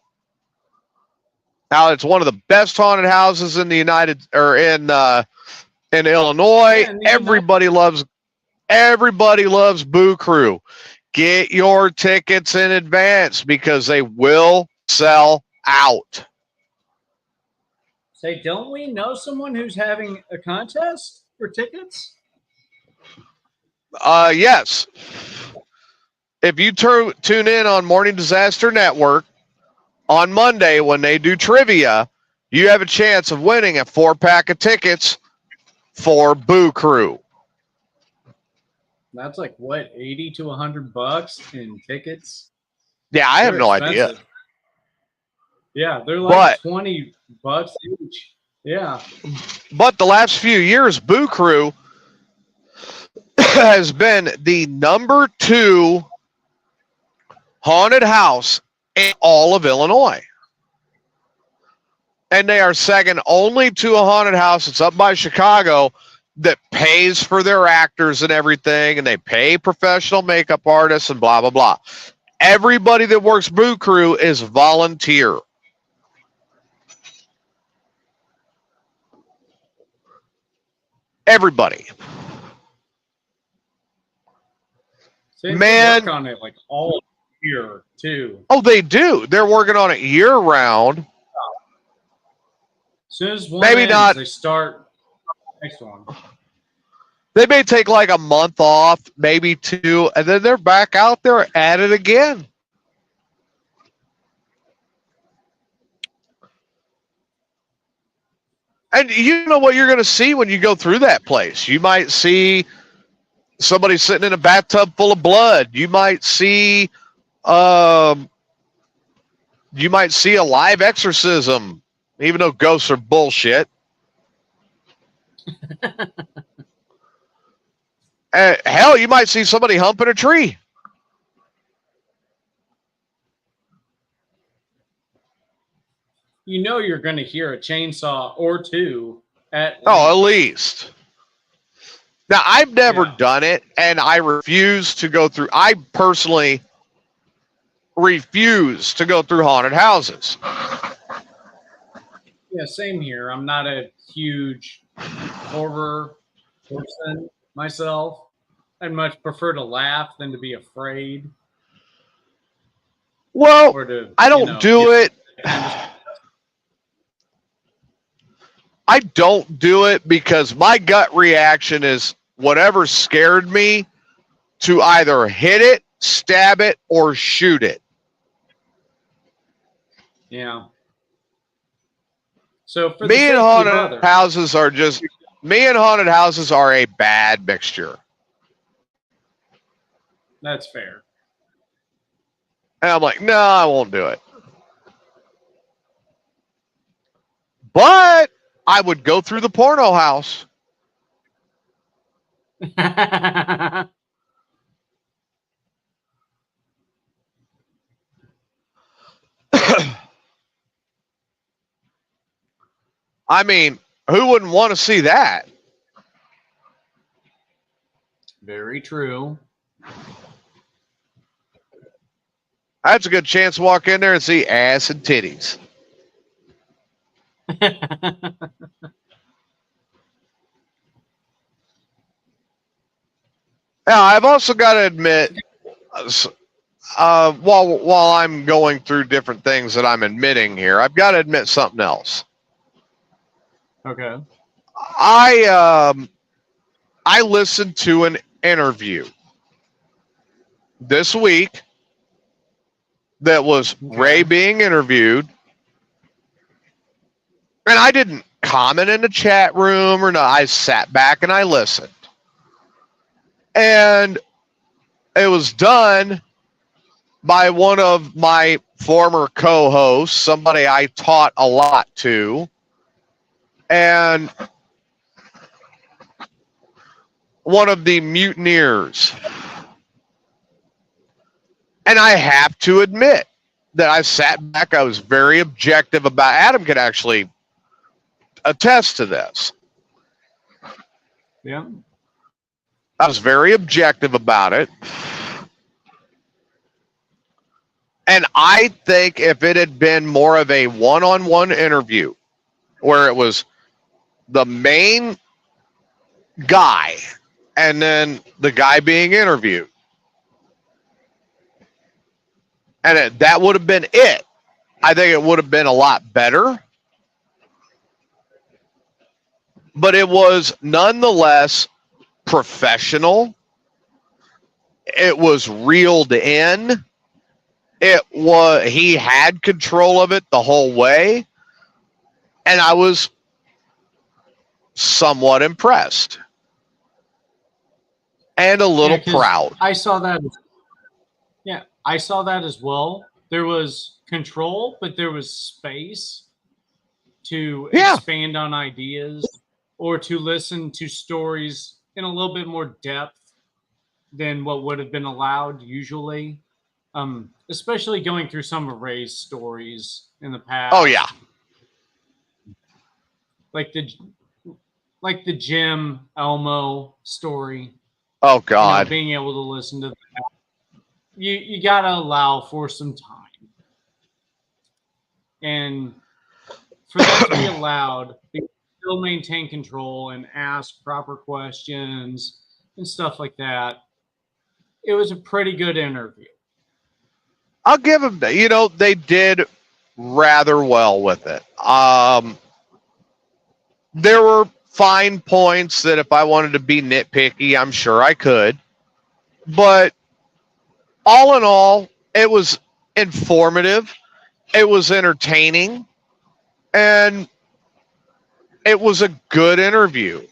Now, it's one of the best haunted houses in the in Illinois. Yeah, everybody loves Boo Crew. Get your tickets in advance because they will sell out. Say, don't we know someone who's having a contest for tickets? Yes. If you tune in on Morning Disaster Network on Monday when they do trivia, you have a chance of winning a 4-pack of tickets for Boo Crew. That's like what, $80 to $100 in tickets? Yeah, I have no idea. Yeah, they're like $20 each. Yeah. But the last few years, Boo Crew has been the number 2 haunted house in all of Illinois. And they are second only to a haunted house that's up by Chicago that pays for their actors and everything, and they pay professional makeup artists and blah, blah, blah. Everybody that works Boo Crew is volunteer. Everybody. See, man, they work on it like all year too. Oh, they do. They're working on it year round. As soon as one maybe ends, not. They start the next one. They may take like a month off, maybe 2, and then they're back out there at it again. And you know what you're going to see when you go through that place. You might see somebody sitting in a bathtub full of blood. You might see a live exorcism, even though ghosts are bullshit. Hell, you might see somebody humping a tree. You know you're going to hear a chainsaw or two at least. Now, I've never done it, and I refuse to go through. I personally refuse to go through haunted houses. Yeah, same here. I'm not a huge horror person myself. I'd much prefer to laugh than to be afraid. Well, or to, I don't do it. I don't do it because my gut reaction is whatever scared me to either hit it, stab it, or shoot it. Yeah. So for me and haunted houses are a bad mixture. That's fair. And I'm like, no, I won't do it. But I would go through the porno house. I mean, who wouldn't want to see that? Very true. That's a good chance to walk in there and see ass and titties. Now, I've also got to admit, while I'm going through different things that I'm admitting here, I've got to admit something else. Okay. I listened to an interview this week that was Ray being interviewed, and I didn't comment in the chat room or no. I sat back and I listened, and it was done by one of my former co-hosts, somebody I taught a lot to, and one of the mutineers. And I have to admit that I sat back, I was very objective about Adam could actually attest to this. Yeah. I was very objective about it. And I think if it had been more of a one-on-one interview where it was the main guy and then the guy being interviewed, and that would have been it, I think it would have been a lot better. But it was nonetheless professional. It was reeled in. He had control of it the whole way. And I was somewhat impressed. And a little proud. I saw that. Yeah, I saw that as well. There was control, but there was space to expand on ideas or to listen to stories in a little bit more depth than what would have been allowed usually. Especially going through some of Ray's stories in the past. Oh yeah. Like the Jim Elmo story. Oh God. You know, being able to listen to that. You gotta allow for some time. And for that to be allowed, they still maintain control and ask proper questions and stuff like that. It was a pretty good interview. I'll give them that. You know, they did rather well with it. There were fine points that if I wanted to be nitpicky, I'm sure I could. But all in all, it was informative. It was entertaining. And it was a good interview.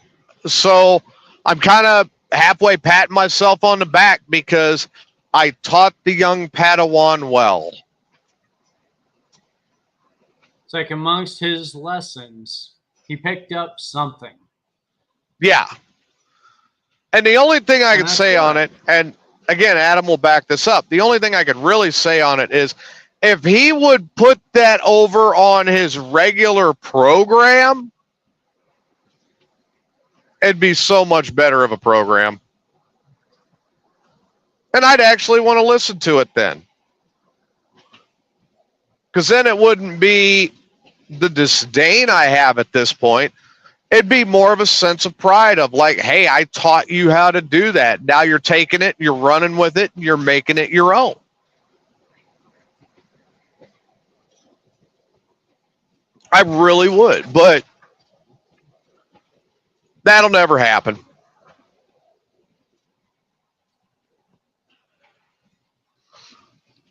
So I'm kind of halfway patting myself on the back because I taught the young Padawan well. It's like amongst his lessons, he picked up something. Yeah. And the only thing I And could that's say good. on it, and again, Adam will back this up. The only thing I could really say on it is if he would put that over on his regular program, it'd be so much better of a program. And I'd actually want to listen to it then. Because then it wouldn't be the disdain I have at this point. It'd be more of a sense of pride of like, hey, I taught you how to do that. Now you're taking it, you're running with it, and you're making it your own. I really would, but that'll never happen.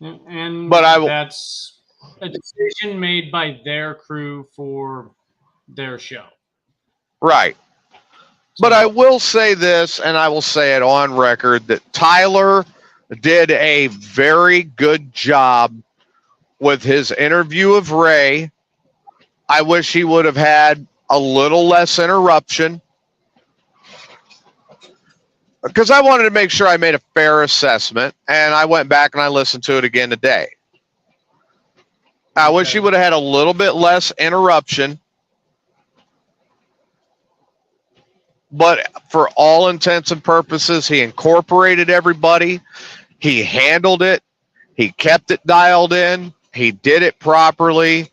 And But I will, that's a decision made by their crew for their show. right. But So- I will say this, and I will say it on record, that Tyler did a very good job with his interview of Ray. I wish he would have had a little less interruption, because I wanted to make sure I made a fair assessment, and I went back and I listened to it again today. I wish he would have had a little bit less interruption, but for all intents and purposes, he incorporated everybody. He handled it. He kept it dialed in. He did it properly.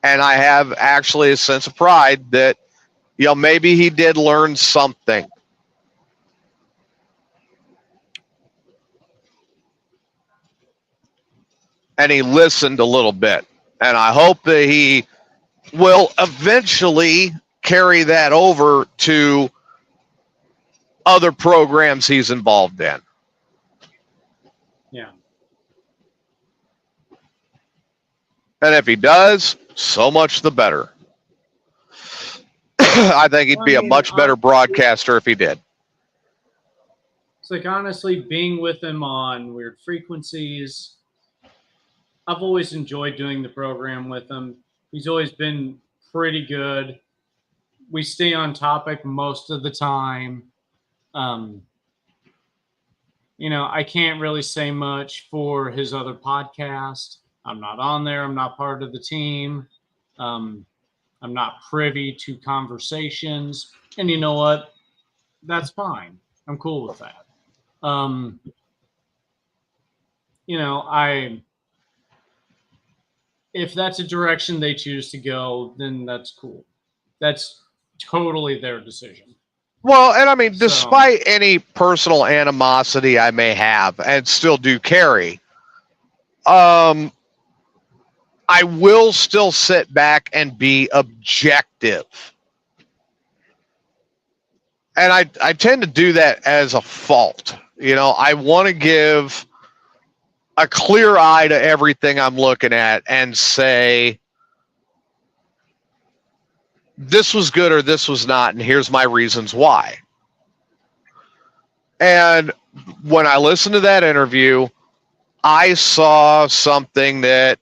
And I have actually a sense of pride that, maybe he did learn something. And he listened a little bit. And I hope that he will eventually carry that over to other programs he's involved in. Yeah. And if he does, so much the better. I think he'd be a much better broadcaster if he did. It's like, honestly, being with him on Weird Frequencies, I've always enjoyed doing the program with him. He's always been pretty good. We stay on topic most of the time. I can't really say much for his other podcast. I'm not on there. I'm not part of the team. I'm not privy to conversations. And you know what? That's fine. I'm cool with that. If that's a direction they choose to go, then that's cool. That's totally their decision. Well, and I mean, despite any personal animosity I may have and still do carry, I will still sit back and be objective. And I tend to do that as a fault. I want to give a clear eye to everything I'm looking at and say, this was good or this was not, and here's my reasons why. And when I listened to that interview, I saw something that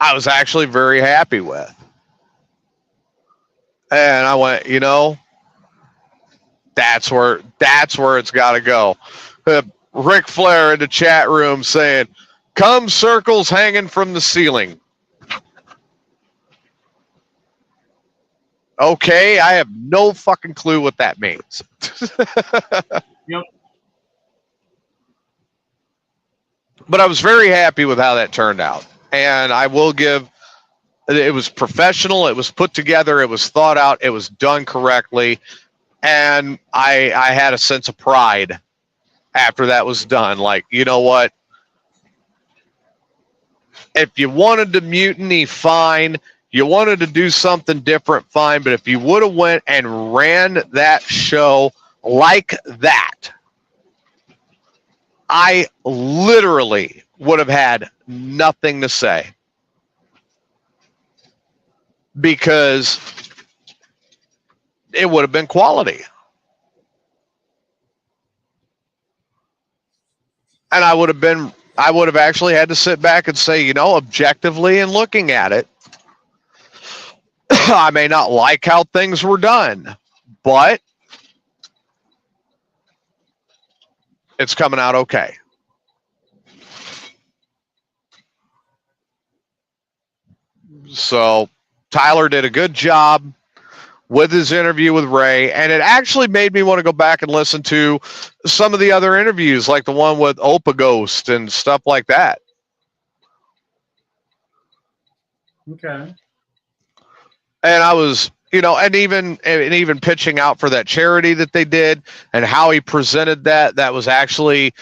I was actually very happy with. And I went, that's where it's got to go. Ric Flair in the chat room saying, "Come circles hanging from the ceiling." Okay, I have no fucking clue what that means. Yep. But I was very happy with how that turned out. And I will give, it was professional, it was put together, it was thought out, it was done correctly. And I had a sense of pride after that was done. Like, you know what? If you wanted to mutiny, fine. You wanted to do something different, fine. But if you would have went and ran that show like that, I literally would have had nothing to say. Because it would have been quality. And I would have actually had to sit back and say, objectively and looking at it, I may not like how things were done, but it's coming out okay. So Tyler did a good job with his interview with Ray, and it actually made me want to go back and listen to some of the other interviews, like the one with AMIGOS and stuff like that. Okay. And I was, and even pitching out for that charity that they did, and how he presented that was actually,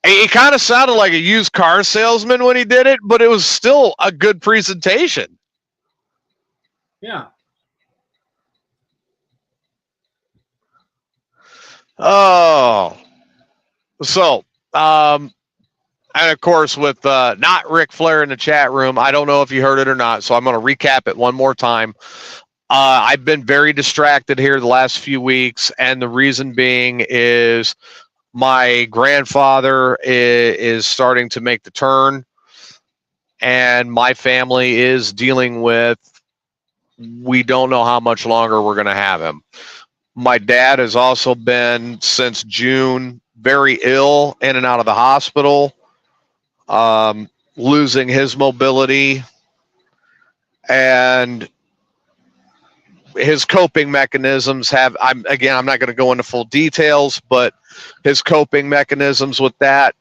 he kind of sounded like a used car salesman when he did it, but it was still a good presentation. Yeah. Oh, so, and of course, with not Ric Flair in the chat room, I don't know if you heard it or not, so I'm going to recap it one more time. I've been very distracted here the last few weeks, and the reason being is my grandfather is starting to make the turn, and my family is dealing with, we don't know how much longer we're going to have him. My dad has also been, since June, very ill, in and out of the hospital, losing his mobility, and his coping mechanisms have, I'm not going to go into full details, but his coping mechanisms with that,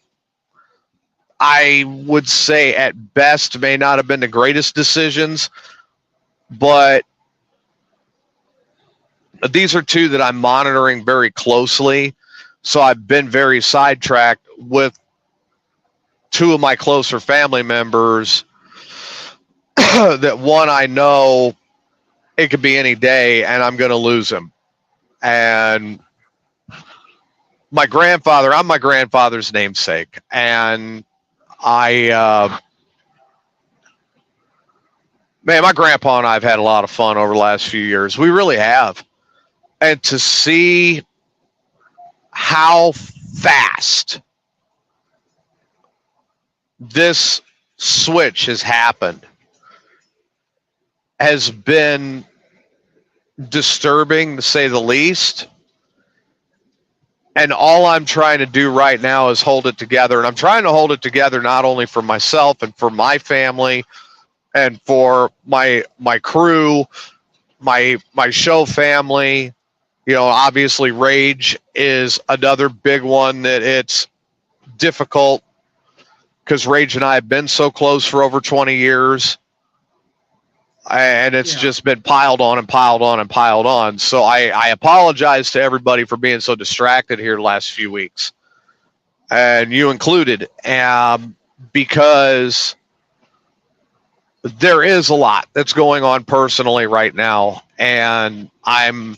I would say at best may not have been the greatest decisions, but these are two that I'm monitoring very closely. So I've been very sidetracked with two of my closer family members that one I know it could be any day and I'm going to lose him. And my grandfather, I'm my grandfather's namesake. And man, my grandpa and I have had a lot of fun over the last few years. We really have. And to see how fast this switch has happened has been disturbing, to say the least. And all I'm trying to do right now is hold it together. And I'm trying to hold it together not only for myself and for my family and for my crew, my show family. Obviously Rage is another big one that it's difficult because Rage and I have been so close for over 20 years. And it's just been piled on and piled on and piled on. So I apologize to everybody for being so distracted here the last few weeks, and you included, because there is a lot that's going on personally right now, and I'm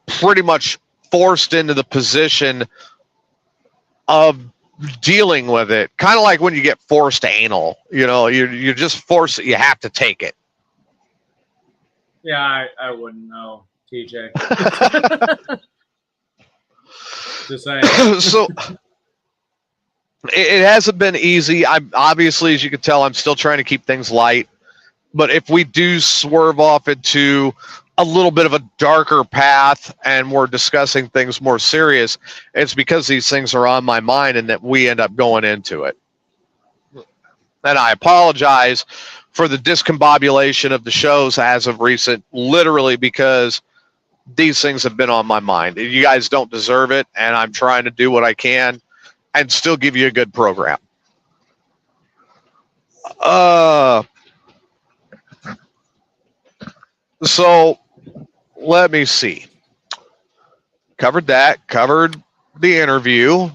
pretty much forced into the position of dealing with it, kind of like when you get forced anal. You're just forced, you have to take it. Yeah, I wouldn't know, TJ. Just saying. So it hasn't been easy. I'm obviously, as you can tell, I'm still trying to keep things light. But if we do swerve off into a little bit of a darker path and we're discussing things more serious, it's because these things are on my mind and that we end up going into it. And I apologize for the discombobulation of the shows as of recent, literally because these things have been on my mind. You guys don't deserve it, and I'm trying to do what I can and still give you a good program. So let me see. Covered the interview.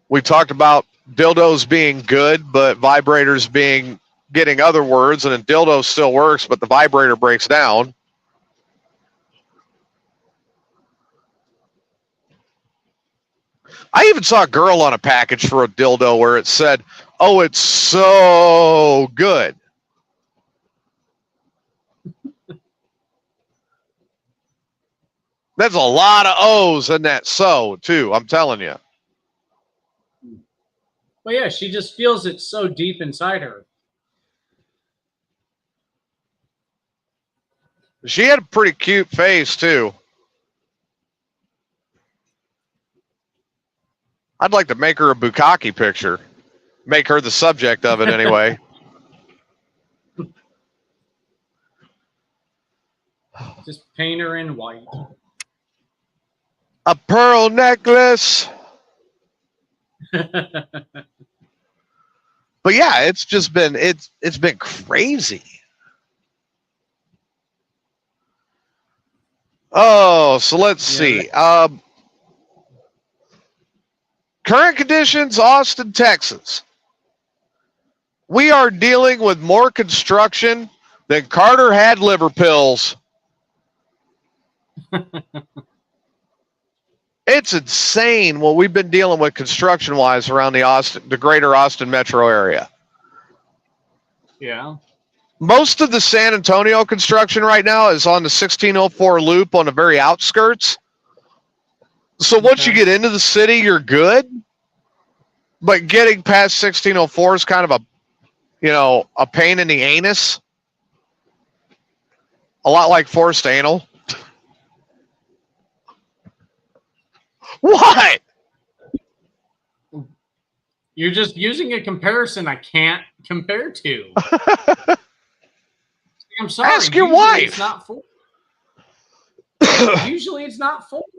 We talked about dildos being good, but vibrators getting other words, and a dildo still works, but the vibrator breaks down. I even saw a girl on a package for a dildo where it said, "Oh, it's so good." There's a lot of O's in that "so" too, I'm telling you. Well, yeah, she just feels it so deep inside her. She had a pretty cute face too. I'd like to make her a bukkake picture. Make her the subject of it anyway. Just paint her in white. A pearl necklace. Yeah. But yeah, it's just been it's been crazy. Oh, so let's see. Current conditions, Austin, Texas. We are dealing with more construction than Carter had liver pills. It's insane what we've been dealing with construction-wise around the greater Austin metro area. Yeah. Most of the San Antonio construction right now is on the 1604 loop on the very outskirts. So once you get into the city, you're good. But getting past 1604 is kind of a pain in the anus. A lot like forced anal. What? You're just using a comparison I can't compare to. I'm sorry. Ask your usually wife. It's not forced. Usually it's not forced.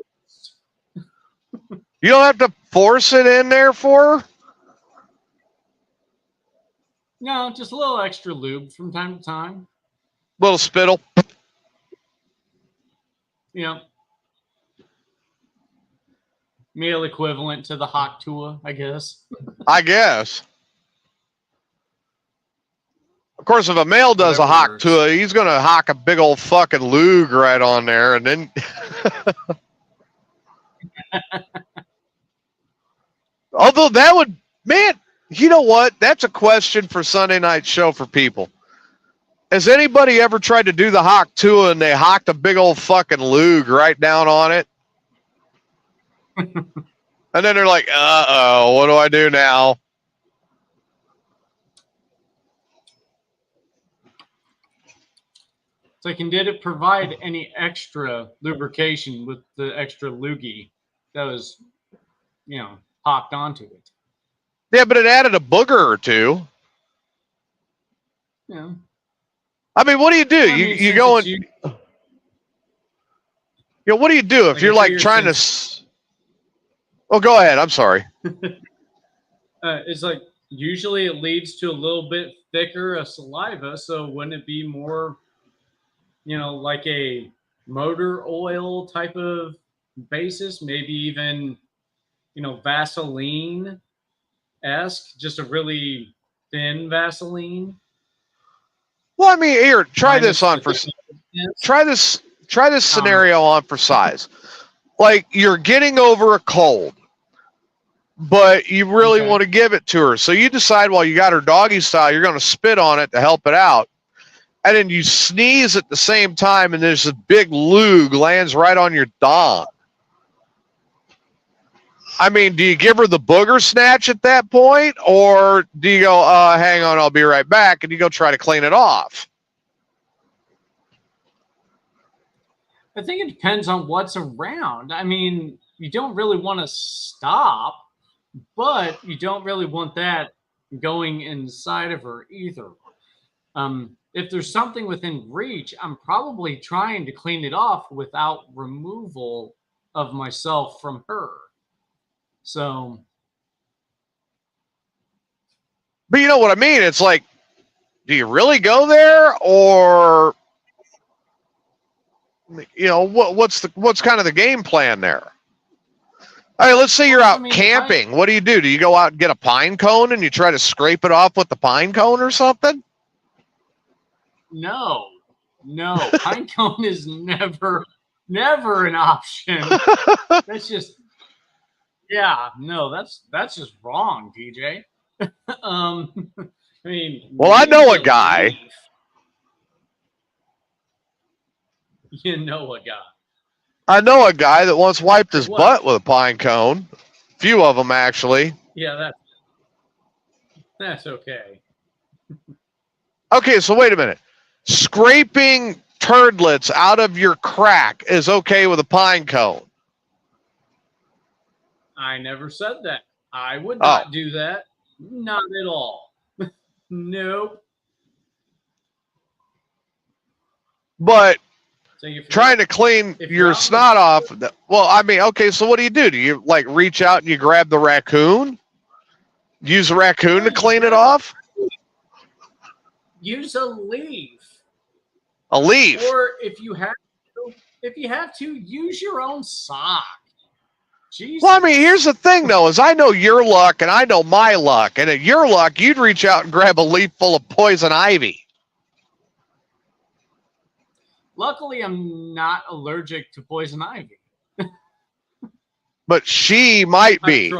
You don't have to force it in there for her? No, just a little extra lube from time to time. Little spittle. Yeah. Meal equivalent to the hot tua, I guess. I guess. Of course, if a male does Whatever a hock works. to it, he's going to hock a big old fucking lug right on there. And then. Although that would, man, you know what? That's a question for Sunday night show for people. Has anybody ever tried to do the hock to it and they hocked a big old fucking lug right down on it? And then they're like, uh-oh, what do I do now? It's like, and did it provide any extra lubrication with the extra loogie that was, hocked onto it? Yeah, but it added a booger or two. Yeah. I mean, what do you do? I mean, you since go it's and what do you do if Like, you're I like figure trying to? Oh, go ahead. I'm sorry. It's like usually it leads to a little bit thicker of saliva, so wouldn't it be more, like a motor oil type of basis? Maybe even, Vaseline-esque, just a really thin Vaseline. Well, I mean, here, try Minus this on the for thickness. try this scenario on for size. Like you're getting over a cold, but you really Okay. want to give it to her, so you decide while you got her doggy style, you're going to spit on it to help it out. And then you sneeze at the same time, and there's a big lug lands right on your dong. I mean, do you give her the booger snatch at that point, or do you go, hang on, I'll be right back, and you go try to clean it off? I think it depends on what's around. I mean, you don't really want to stop, but you don't really want that going inside of her either. If there's something within reach, I'm probably trying to clean it off without removal of myself from her. So, But you know what I mean? It's like, do you really go there, or what's kind of the game plan there? All right, let's say you're out camping. What do? Do you go out and get a pine cone and you try to scrape it off with the pine cone or something? no, pine cone is never an option. That's just, that's just wrong, DJ. I mean, Well, I know a guy. You know a guy. I know a guy that once wiped his butt with a pine cone. A few of them, actually. Yeah, that's okay. Okay, so wait a minute. Scraping turdlets out of your crack is okay with a pine cone. I never said that. I would not do that. Not at all. Nope. But So you trying to clean your snot off. Well, I mean, okay, so what do? Do you like reach out and you grab the raccoon? Use a raccoon to clean it off? Use a leaf. A leaf. Or if you have to, use your own sock. Jesus. Well, I mean, here's the thing, though, is I know your luck and I know my luck. And at your luck, you'd reach out and grab a leaf full of poison ivy. Luckily, I'm not allergic to poison ivy. But she might be.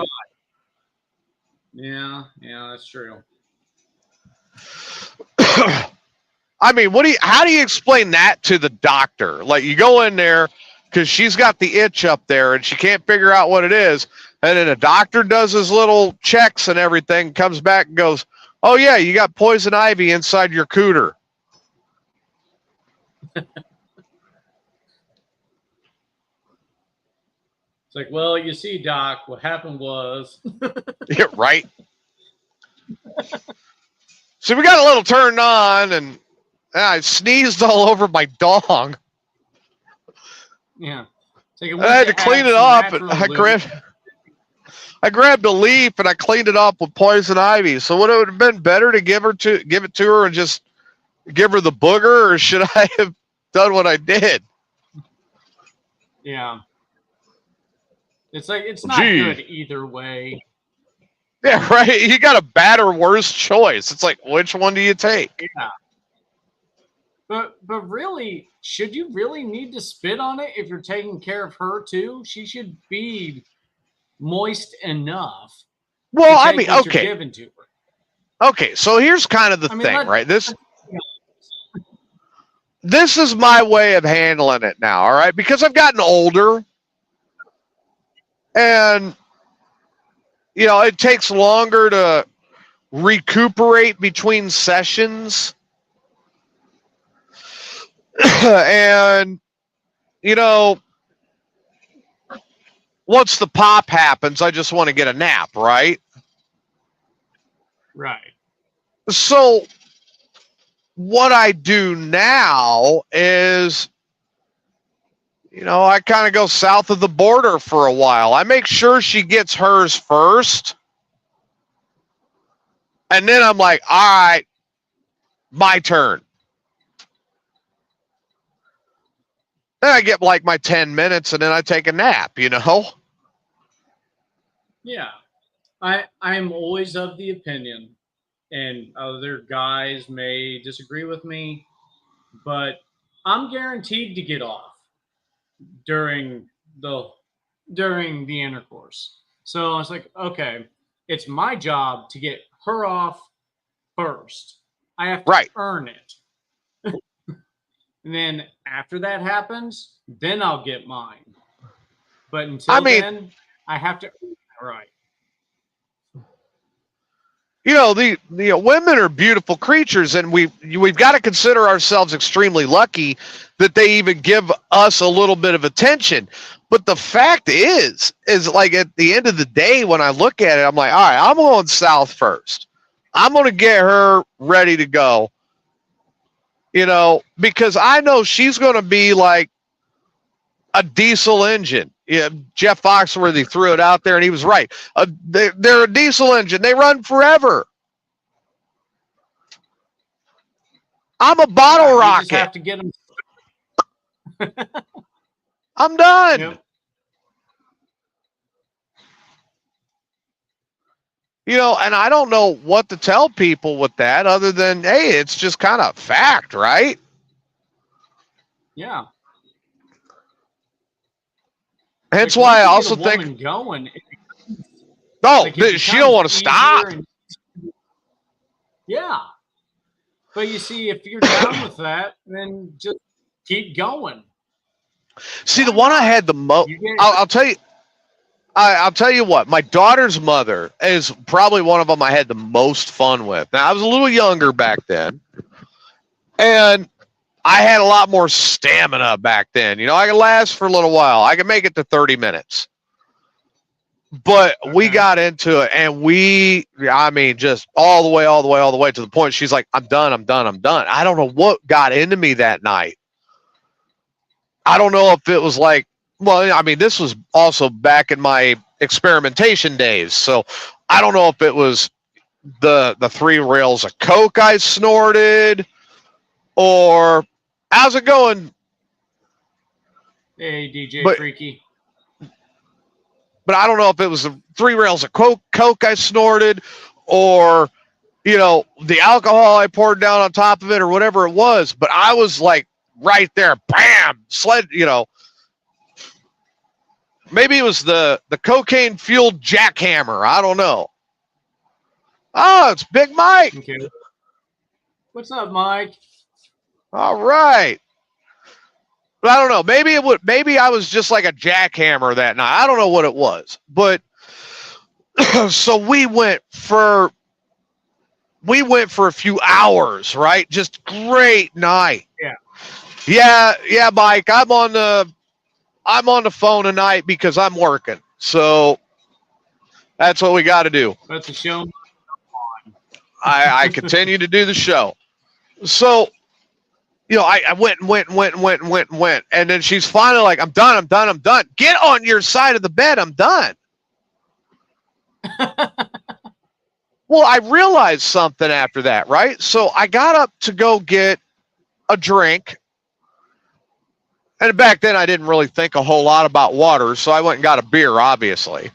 Yeah, that's true. I mean, how do you explain that to the doctor? Like, you go in there because she's got the itch up there and she can't figure out what it is. And then a doctor does his little checks and everything, comes back and goes, oh, yeah, you got poison ivy inside your cooter. It's like, well, you see, Doc, what happened was. Yeah, right. So we got a little turned on, and I sneezed all over my dong. Yeah. I had to clean it up, and I grabbed a leaf and I cleaned it up with poison ivy. So would it have been better to give it to her and just give her the booger, or should I have done what I did? Yeah. It's like, it's not good either way. Yeah, right. You got a bad or worse choice. It's like, which one do you take? Yeah. But really, should you really need to spit on it if you're taking care of her too? She should be moist enough. Well, I mean, okay. Given to her. Okay, so here's kind of the thing, right? This is my way of handling it now, all right? Because I've gotten older. And, you know, it takes longer to recuperate between sessions. And, you know, once the pop happens, I just want to get a nap, right? Right. So what I do now is, you know, I kind of go south of the border for a while. I make sure she gets hers first. And then I'm like, all right, my turn. Then I get like my 10 minutes and then I take a nap, you know? Yeah. I'm always of the opinion, and other guys may disagree with me, but I'm guaranteed to get off during the intercourse. So I was like, okay, it's my job to get her off first. I have to earn it. And then after that happens, then I'll get mine. But until then, I have to earn it right. You know, the women are beautiful creatures, and we've got to consider ourselves extremely lucky that they even give us a little bit of attention. But the fact is like at the end of the day, when I look at it, I'm like, all right, I'm going south first. I'm going to get her ready to go. You know, because I know she's going to be like a diesel engine. Yeah, Jeff Foxworthy threw it out there, and he was right. They're a diesel engine. They run forever. I'm a bottle rocket. You just have to get them. I'm done. Yep. You know, and I don't know what to tell people with that other than, hey, it's just kind of fact, right? Yeah. That's why I also think. Going, she don't want to stop. Yeah. But you see, if you're down with that, then just keep going. See, the one I had the most, I'll tell you. I'll tell you what, my daughter's mother is probably one of them I had the most fun with. Now, I was a little younger back then, and I had a lot more stamina back then. You know, I could last for a little while. I could make it to 30 minutes. But we got into it, and I mean, just all the way to the point she's like, I'm done. I don't know what got into me that night. I don't know if it was like, well, I mean, this was also back in my experimentation days. So I don't know if it was the 3 rails of Coke I snorted, or how's it going? Hey, DJ Freaky. But I don't know if it was the 3 rails of Coke I snorted, or, you know, the alcohol I poured down on top of it, or whatever it was. But I was like right there, bam, you know. Maybe it was the cocaine fueled jackhammer. I don't know. Oh, it's Big Mike. Okay. What's up, Mike? All right. But I don't know. Maybe I was just like a jackhammer that night. I don't know what it was. But so we went for a few hours, right? Just great night. Yeah, Mike. I'm on the phone tonight because I'm working. So that's what we got to do. That's a show. I continue to do the show. So, you know, I went. And then she's finally like, I'm done. Get on your side of the bed. I'm done. Well, I realized something after that, right? So I got up to go get a drink. And back then I didn't really think a whole lot about water. So I went and got a beer, obviously.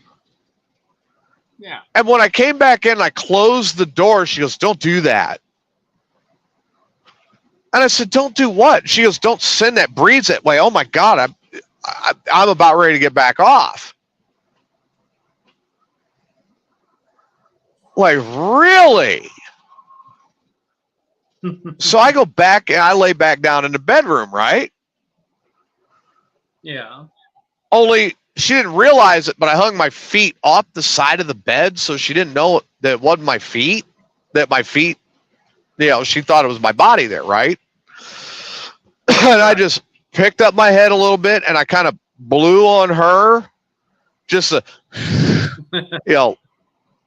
Yeah. And when I came back in, I closed the door. She goes, don't do that. And I said, don't do what? She goes, don't send that breeze that way. Oh my God, I'm about ready to get back off. Like, really? So I go back and I lay back down in the bedroom, right? Yeah. Only she didn't realize it, but I hung my feet off the side of the bed, so she didn't know that it wasn't my feet. That my feet, you know, she thought it was my body there, right? And I just picked up my head a little bit and I kind of blew on her, just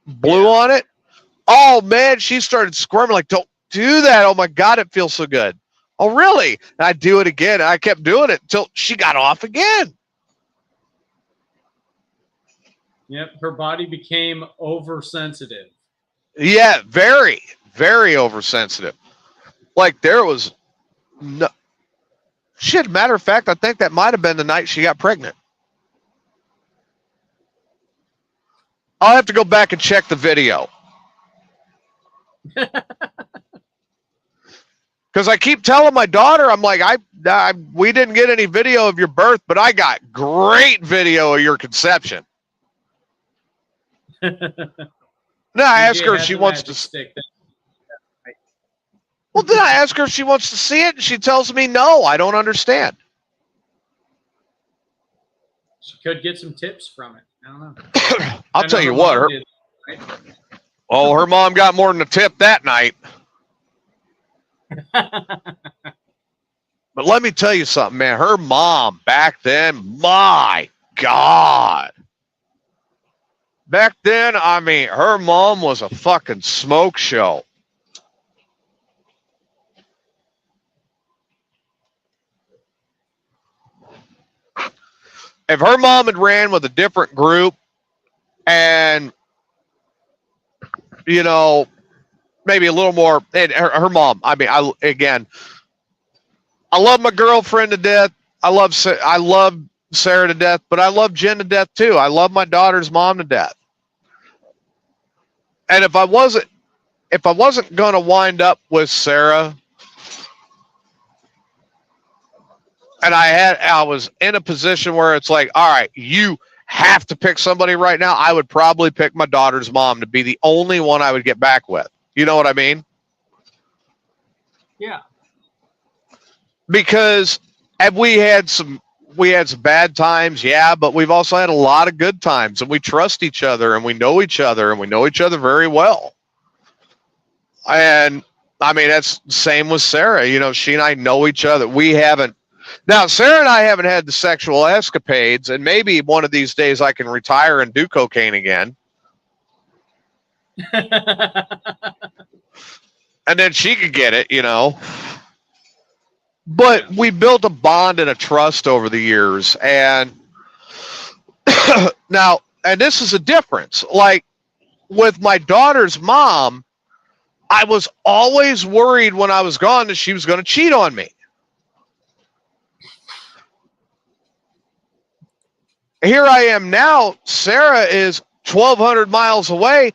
blew on it. Oh man, she started squirming like, don't do that. Oh my God, it feels so good. Oh really? And I do it again. And I kept doing it until she got off again. Yep, her body became oversensitive. Yeah, very, very oversensitive. Like there was no shit. Matter of fact, I think that might have been the night she got pregnant. I'll have to go back and check the video. Because I keep telling my daughter, I'm like, we didn't get any video of your birth, but I got great video of your conception. No, I ask her if she wants to. Well, then I ask her if she wants to see it, and she tells me no. I don't understand. She could get some tips from it. I don't know. I'll tell you what. Her mom got more than a tip that night. But let me tell you something, man. Her mom back then, my God. Back then, I mean, her mom was a fucking smoke show. If her mom had ran with a different group and, you know, maybe a little more, and her mom, I mean, I love my girlfriend to death. I love Sarah to death, but I love Jen to death too. I love my daughter's mom to death. And if I wasn't going to wind up with Sarah, and I was in a position where it's like, all right, you have to pick somebody right now, I would probably pick my daughter's mom to be the only one I would get back with. You know what I mean? Yeah. Because we had some bad times, yeah, but we've also had a lot of good times, and we trust each other, and we know each other very well. And I mean, that's same with Sarah. You know, she and I know each other. We haven't. Now, Sarah and I haven't had the sexual escapades, and maybe one of these days I can retire and do cocaine again. And then she could get it, you know. But we built a bond and a trust over the years. And now, and this is a difference. Like with my daughter's mom, I was always worried when I was gone that she was going to cheat on me. Here I am now. Sarah is 1,200 miles away.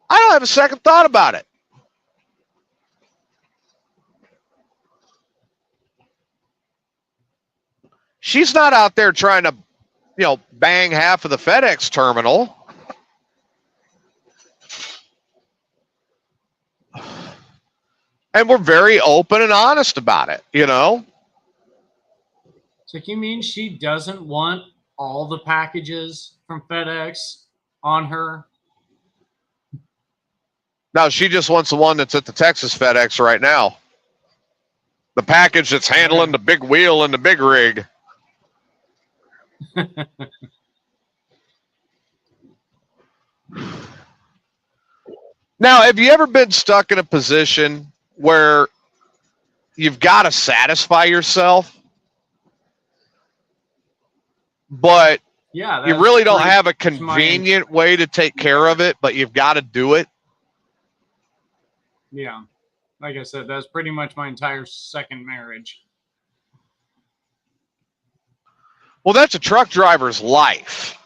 I don't have a second thought about it. She's not out there trying to, you know, bang half of the FedEx terminal. And we're very open and honest about it, you know? So you mean she doesn't want all the packages from FedEx on her? No, she just wants the one that's at the Texas FedEx right now. The package that's handling the big wheel and the big rig. Now, have you ever been stuck in a position where you've got to satisfy yourself, but yeah, you really don't have a convenient way to take care of it, but you've got to do it? Yeah. Like I said, that's pretty much my entire second marriage. Well, that's a truck driver's life.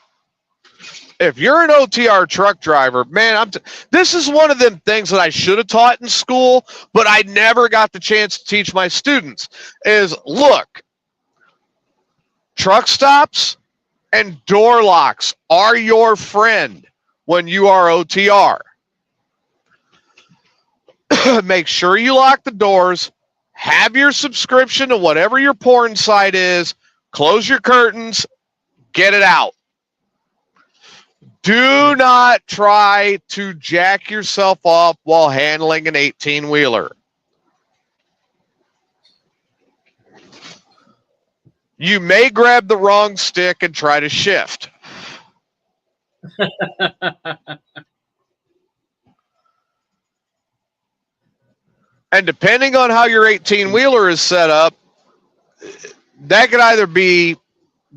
If you're an OTR truck driver, man, this is one of them things that I should have taught in school, but I never got the chance to teach my students is, look, truck stops and door locks are your friend when you are OTR. Make sure you lock the doors, have your subscription to whatever your porn site is, close your curtains, get it out. Do not try to jack yourself off while handling an 18-wheeler. You may grab the wrong stick and try to shift. And depending on how your 18-wheeler is set up, that could either be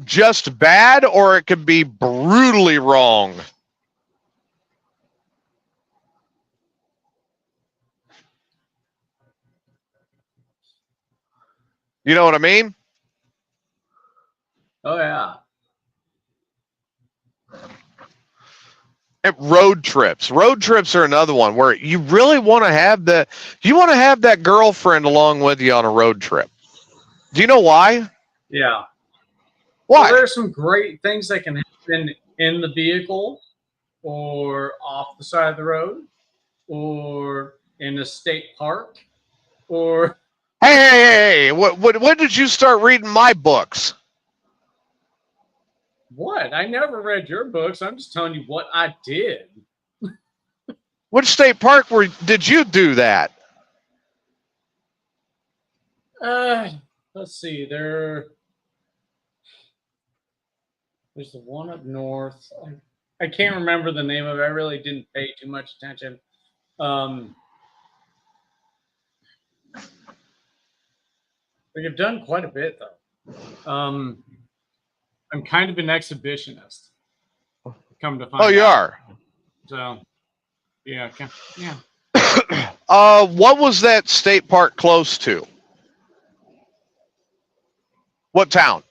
just bad or it could be brutally wrong. You know what I mean? Oh, yeah. And road trips. Road trips are another one where you really want to have that girlfriend along with you on a road trip. Do you know why? Yeah. Why? Well, there's some great things that can happen in the vehicle or off the side of the road or in a state park or... Hey, when did you start reading my books? What? I never read your books. I'm just telling you what I did. Which state park did you do that? Let's see. There's the one up north. I can't remember the name of it. I really didn't pay too much attention. We've done quite a bit though. I'm kind of an exhibitionist. Come to find out. Oh, you are? So, yeah. What was that state park close to? What town?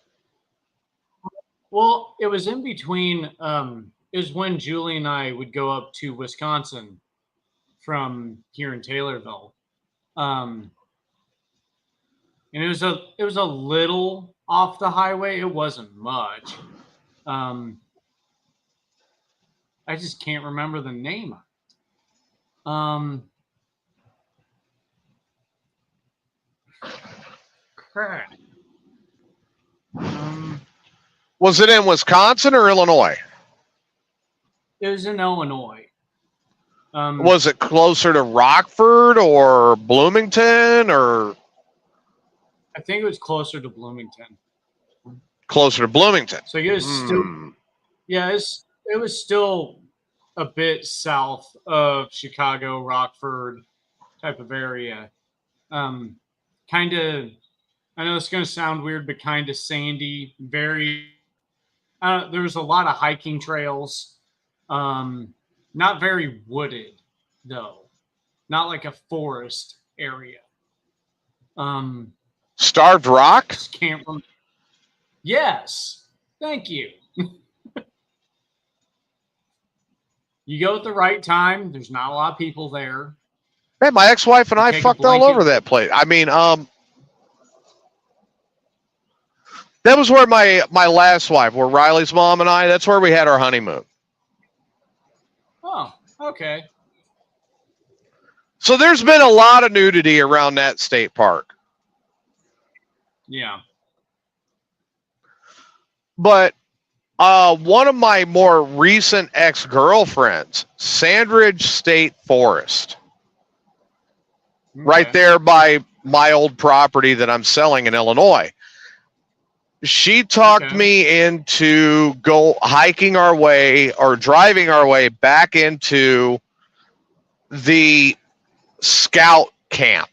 Well, it was in between. It was when Julie and I would go up to Wisconsin from here in Taylorville. And it was a little off the highway. It wasn't much. I just can't remember the name of it. Crap. Was it in Wisconsin or Illinois? It was in Illinois. Was it closer to Rockford or Bloomington or I think it was closer to Bloomington. closer to Bloomington? So it was still, yeah, it was still a bit south of Chicago, Rockford type of area. Kind of, I know it's going to sound weird, but kind of sandy, very, there's a lot of hiking trails. Not very wooded, though. Not like a forest area. Starved Rock? Just can't remember. Yes. Thank you. You go at the right time. There's not a lot of people there. Man, my ex-wife and I Take a fucked all blanket. over that place. I mean, that was where my last wife, where Riley's mom and I, that's where we had our honeymoon. Oh, okay. So there's been a lot of nudity around that state park. Yeah. But one of my more recent ex-girlfriends, Sandridge State Forest, right Okay. there by my old property that I'm selling in Illinois. She talked Okay. me into go hiking our way or driving our way back into the scout camp.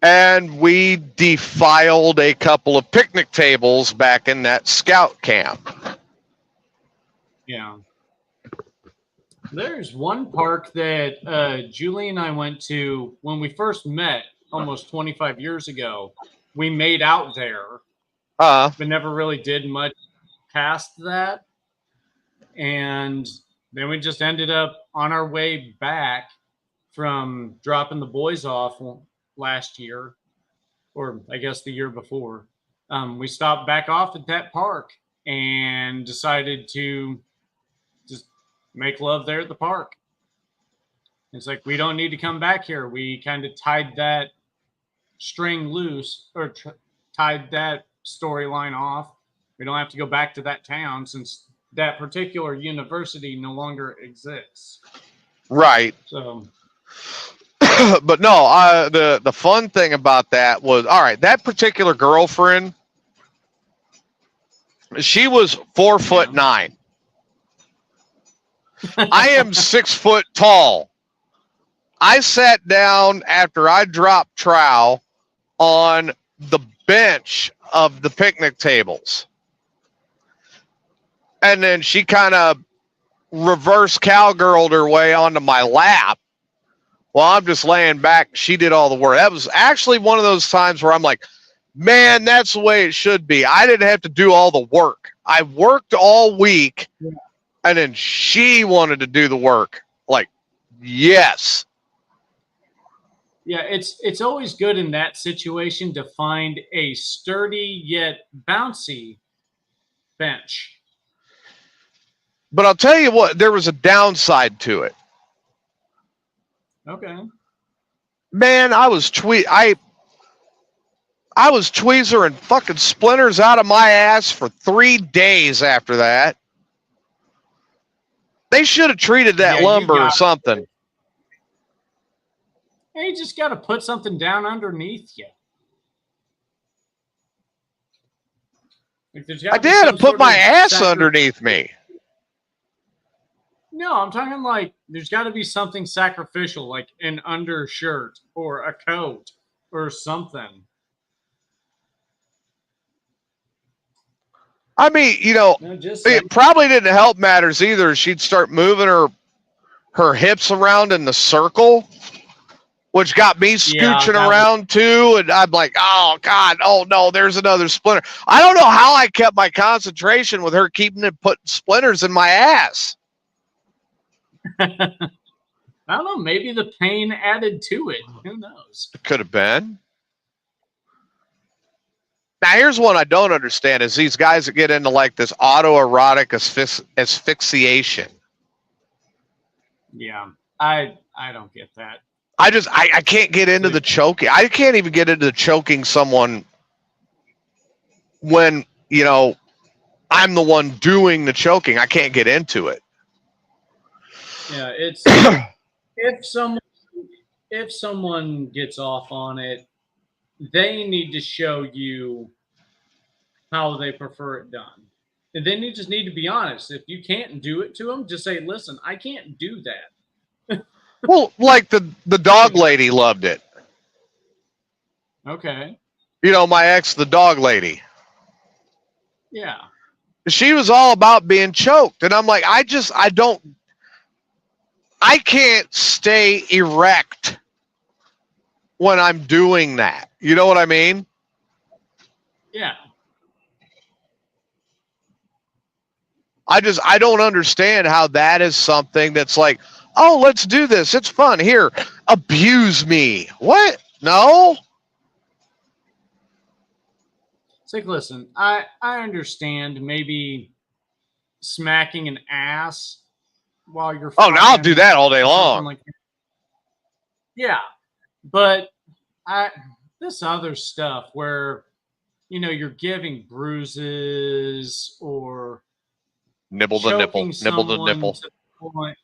And we defiled a couple of picnic tables back in that scout camp. Yeah. There's one park that Julie and I went to when we first met almost 25 years ago. We made out there, but never really did much past that. And then we just ended up on our way back from dropping the boys off last year, or I guess the year before. We stopped back off at that park and decided to just make love there at the park. It's like, we don't need to come back here. We kind of tied that string loose, or tied that storyline off. We don't have to go back to that town since that particular university no longer exists. Right. So, but no, the fun thing about that was, all right, that particular girlfriend, she was 4'9". I am 6 foot tall. I sat down after I dropped trowel on the bench of the picnic tables. And then she kind of reverse cowgirled her way onto my lap while I'm just laying back. She did all the work. That was actually one of those times where I'm like, man, that's the way it should be. I didn't have to do all the work. I worked all week, and then she wanted to do the work. Like, yes. yeah, it's always good in that situation to find a sturdy yet bouncy bench. But I'll tell you what, there was a downside to it. Okay. Man, I was tweezering fucking splinters out of my ass for 3 days after that. They should have treated that lumber or something. Hey, you just got to put something down underneath you. Like, I did. I put my ass underneath me. No, I'm talking like there's got to be something sacrificial, like an undershirt or a coat or something. I mean, it probably didn't help matters either. She'd start moving her hips around in the circle, which got me scooching around too. And I'm like, oh God, oh no, there's another splinter. I don't know how I kept my concentration with her keeping it putting splinters in my ass. I don't know. Maybe the pain added to it. Who knows? It could have been. Now, here's one I don't understand is these guys that get into like this autoerotic asphyxiation. Yeah, I don't get that. I can't get into the choking. I can't even get into choking someone when, I'm the one doing the choking. I can't get into it. Yeah, it's if someone if someone gets off on it, they need to show you how they prefer it done. And then you just need to be honest. If you can't do it to them, just say, "Listen, I can't do that." Well, like the dog lady loved it. Okay. You know, my ex, the dog lady. Yeah. She was all about being choked. And I'm like, I can't stay erect when I'm doing that. You know what I mean? Yeah. I don't understand how that is something that's like, oh, let's do this. It's fun. Here, abuse me. What? No? It's like, listen, I understand maybe smacking an ass while you're Oh, now I'll do fighting that all day or something long. like that. Yeah. But I this other stuff where you're giving bruises or Nibble the nipple. choking Nibble the someone nipple. to the point.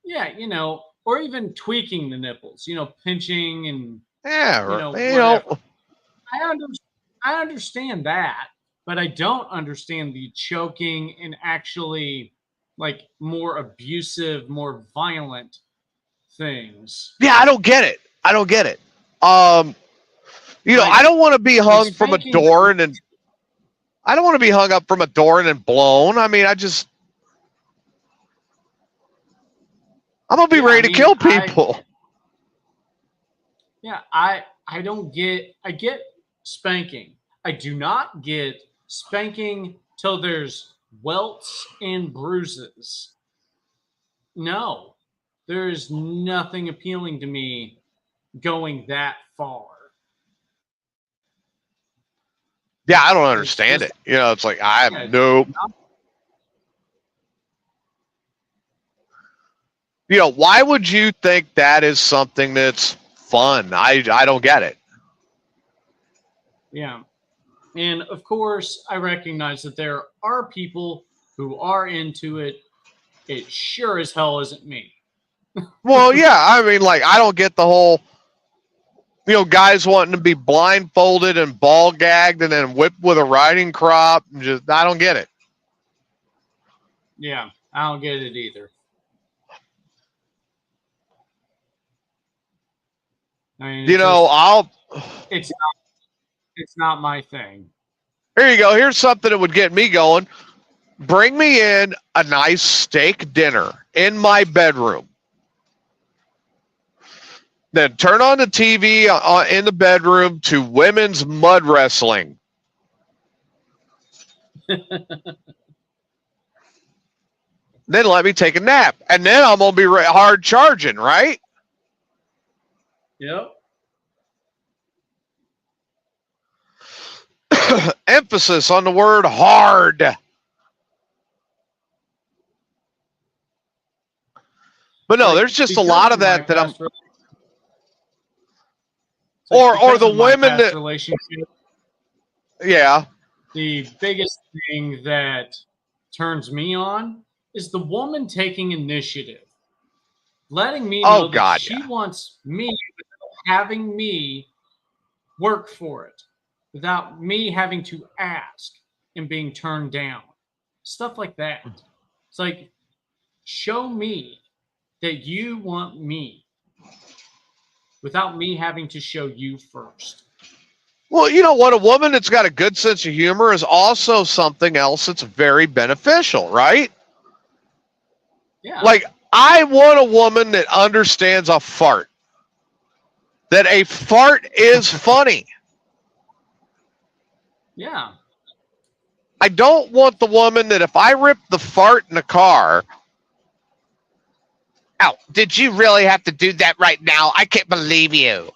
Yeah, or even tweaking the nipples, pinching and Yeah, whatever. I under, I understand that, but I don't understand the choking and actually like more abusive, more violent things. yeah, I don't get it. I don't get it. Like I don't want to be hung from a spanking. door and then I don't want to be hung up from a door and then blown. I mean, I'm gonna be ready to kill people. I don't get. I get spanking. I do not get spanking till there's welts and bruises. No, there's nothing appealing to me going that far. Yeah, I don't It's understand just, it. It's like yeah, nope. not- Why would you think that is something that's fun? I don't get it. yeah. And of course, I recognize that there are people who are into it. It sure as hell isn't me. Well, yeah, I mean, like, I don't get the whole, guys wanting to be blindfolded and ball gagged and then whipped with a riding crop. I don't get it. Yeah, I don't get it either. I mean, it's not my thing. Here you go. Here's something that would get me going. Bring me in a nice steak dinner in my bedroom. Then turn on the TV in the bedroom to women's mud wrestling. Then let me take a nap. And then I'm going to be hard charging, right? Yep. Emphasis on the word hard. But no, there's just a lot of that I'm. Or the women that. Relationship. Yeah. The biggest thing that turns me on is the woman taking initiative, letting me know that she wants me without having me work for it, without me having to ask and being turned down. Stuff like that. It's like, show me that you want me without me having to show you first. Well, you know what? A woman that's got a good sense of humor is also something else that's very beneficial, right? Yeah. Like, I want a woman that understands a fart. That a fart is funny. Yeah. I don't want the woman that if I rip the fart in the car, oh, did you really have to do that right now? I can't believe you.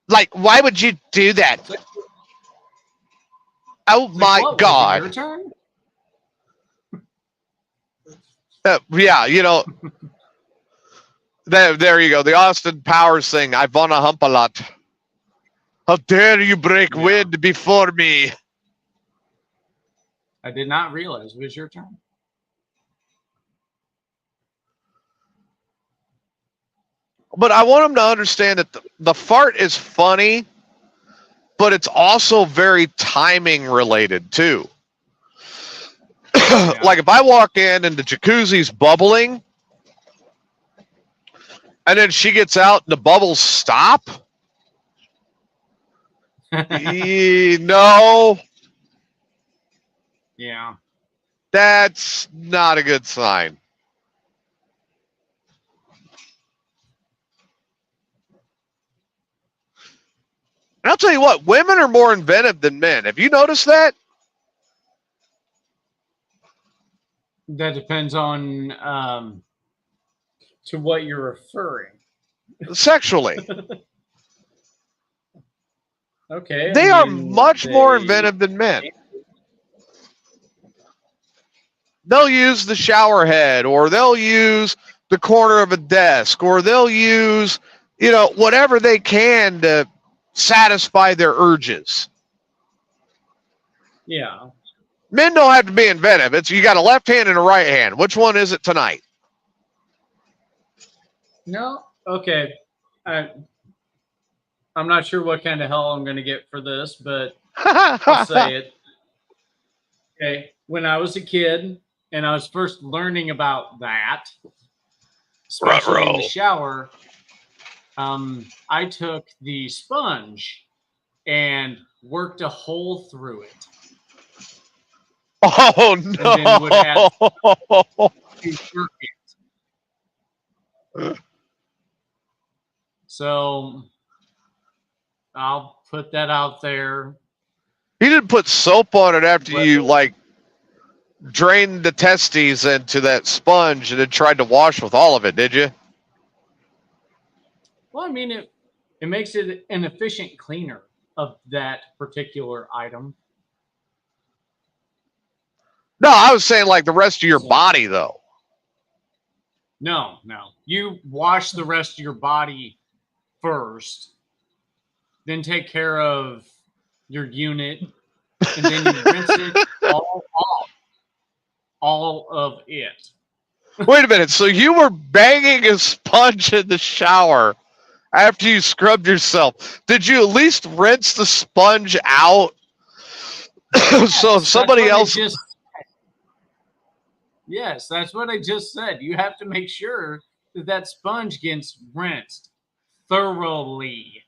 Like, why would you do that? Oh my God. Your turn? Yeah, there you go. The Austin Powers thing. I wanna hump a lot. How dare you break Yeah. wind before me? I did not realize it was your turn. But I want them to understand that the fart is funny, but it's also very timing related too. Yeah. Like if I walk in and the jacuzzi's bubbling, and then she gets out and the bubbles stop. No, Yeah. that's not a good sign. And I'll tell you what, women are more inventive than men. Have you noticed that? That depends on to what you're referring. Sexually. Okay. They are much more inventive than men. They'll use the shower head, or they'll use the corner of a desk, or they'll use, whatever they can to satisfy their urges. Yeah. Men don't have to be inventive. It's you got a left hand and a right hand. Which one is it tonight? No. Okay. I'm not sure what kind of hell I'm going to get for this, but I'll say it. Okay. When I was a kid and I was first learning about that, especially in the shower, I took the sponge and worked a hole through it. Oh And then would add to work it. So I'll put that out there. You didn't put soap on it after you drained the testes into that sponge and then tried to wash with all of it, did you? Well, I mean, it makes it an efficient cleaner of that particular item. No, I was saying like the rest of your body, though. No. You wash the rest of your body first, then take care of your unit, and then you rinse it all off. All of it. Wait a minute. So you were banging a sponge in the shower after you scrubbed yourself. Did you at least rinse the sponge out? So if somebody else. Yes, that's what I just said. You have to make sure that sponge gets rinsed thoroughly,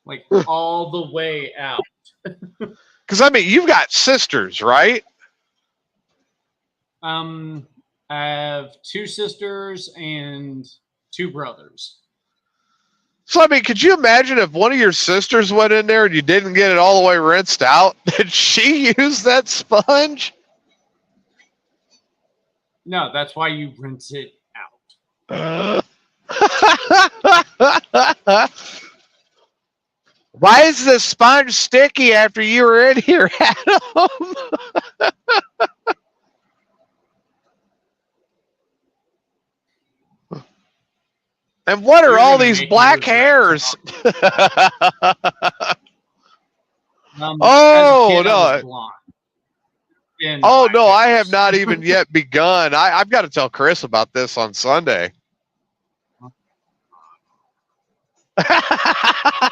like all the way out. Because, I mean, you've got sisters, right? I have 2 sisters and 2 brothers. So, I mean, could you imagine if one of your sisters went in there and you didn't get it all the way rinsed out? Did she use that sponge? No, that's why you rinse it out. Why is the sponge sticky after you were in here, Adam? And what are all these black hairs? Oh, no. Oh, no, I have not even yet begun. I've got to tell Chris about this on Sunday. I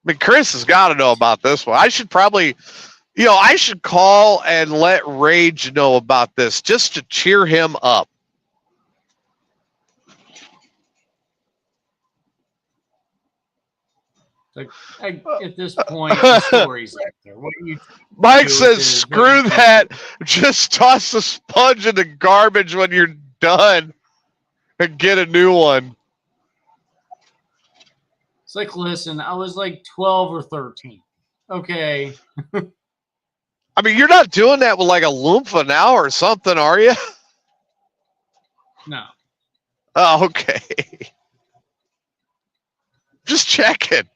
mean, Chris has got to know about this one. I should probably, I should call and let Rage know about this just to cheer him up. Like, at this point, the story's out there. What do you Mike says, screw that. Just toss the sponge in the garbage when you're done and get a new one. It's like, listen, I was like 12 or 13. Okay. I mean, you're not doing that with like a loofah now or something, are you? No. Oh, okay. Just checking.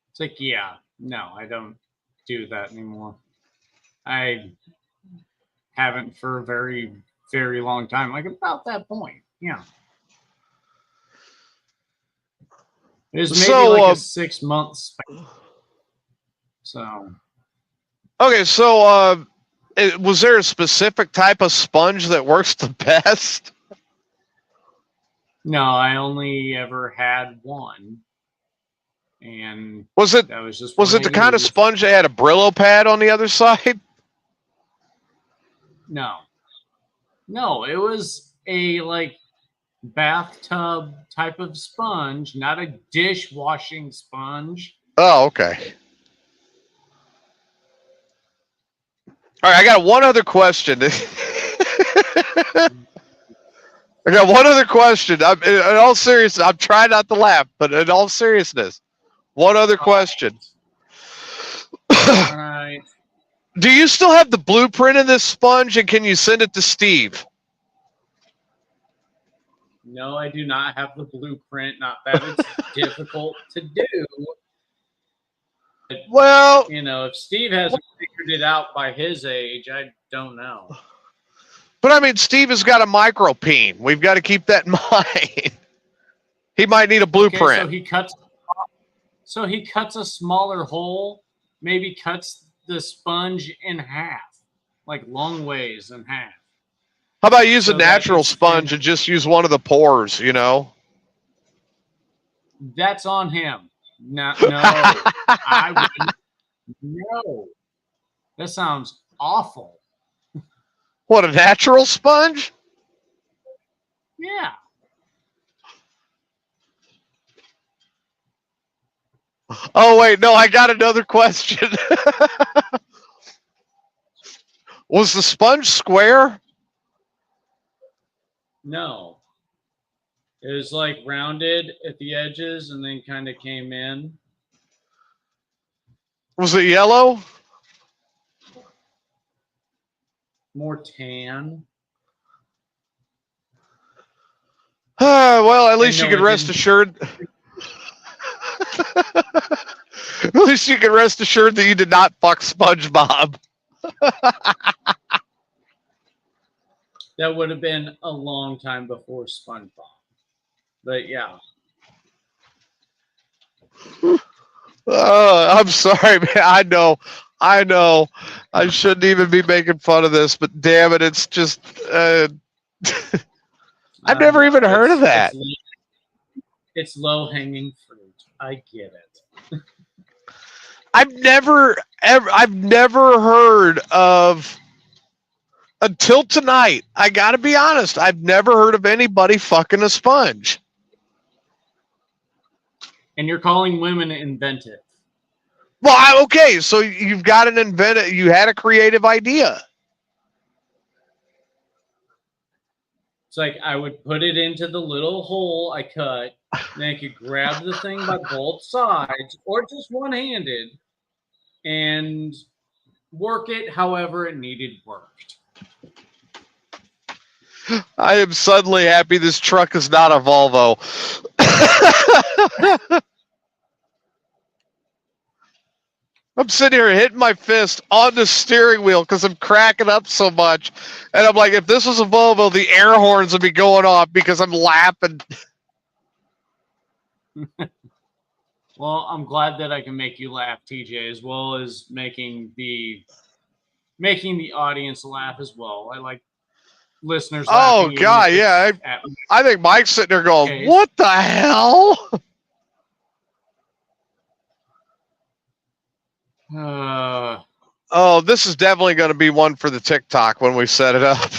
It's like, yeah, no, I don't do that anymore. I haven't for a very, very long time, like about that point. Yeah. It was maybe So, like a 6 months. So. Okay, so was there a specific type of sponge that works the best? No, I only ever had one. And Was it that was just was it the kind of sponge that had a Brillo pad on the other side? No. No, it was a like bathtub type of sponge, not a dishwashing sponge. Oh, okay. All right, I got one other question. I got one other question. In all seriousness, I'm trying not to laugh, but in all seriousness, one other question. All right. Do you still have the blueprint in this sponge, and can you send it to Steve? No, I do not have the blueprint. Not that it's difficult to do. But, Well, you know, if Steve hasn't figured it out by his age, I don't know. but I mean, Steve has got a micro peen. We've got to keep that in mind. He might need a blueprint. Okay, so he cuts a smaller hole, maybe cuts the sponge in half, like long ways in half. How about use a So natural sponge and just use one of the pores, you know? That's on him. No, I wouldn't. No. That sounds awful. What, a natural sponge? Yeah. Oh, wait, no, I got another question. Was the sponge square? No. It was like rounded at the edges and then kind of came in. Was it yellow? More tan. Well, at least you can rest assured. At least you can rest assured that you did not fuck SpongeBob. That would have been a long time before SpongeBob. But yeah. I'm sorry, man. I know. I shouldn't even be making fun of this, but damn it, it's just. I've never even heard of that. It's low hanging fruit. I get it. I've never heard of, until tonight. I got to be honest. I've never heard of anybody fucking a sponge. And you're calling women inventive. Well, okay, so you've got an inventive. You had a creative idea. It's like I would put it into the little hole I cut, then I could grab the thing by both sides or just one-handed and work it however it needed worked. I am suddenly happy this truck is not a Volvo. I'm sitting here hitting my fist on the steering wheel because I'm cracking up so much. And I'm like, if this was a Volvo, the air horns would be going off because I'm laughing. Well, I'm glad that I can make you laugh, TJ, as well as making the audience laugh as well. I like listeners laughing. Oh, God, yeah. I think Mike's sitting there going, what the hell? Oh, this is definitely going to be one for the TikTok when we set it up.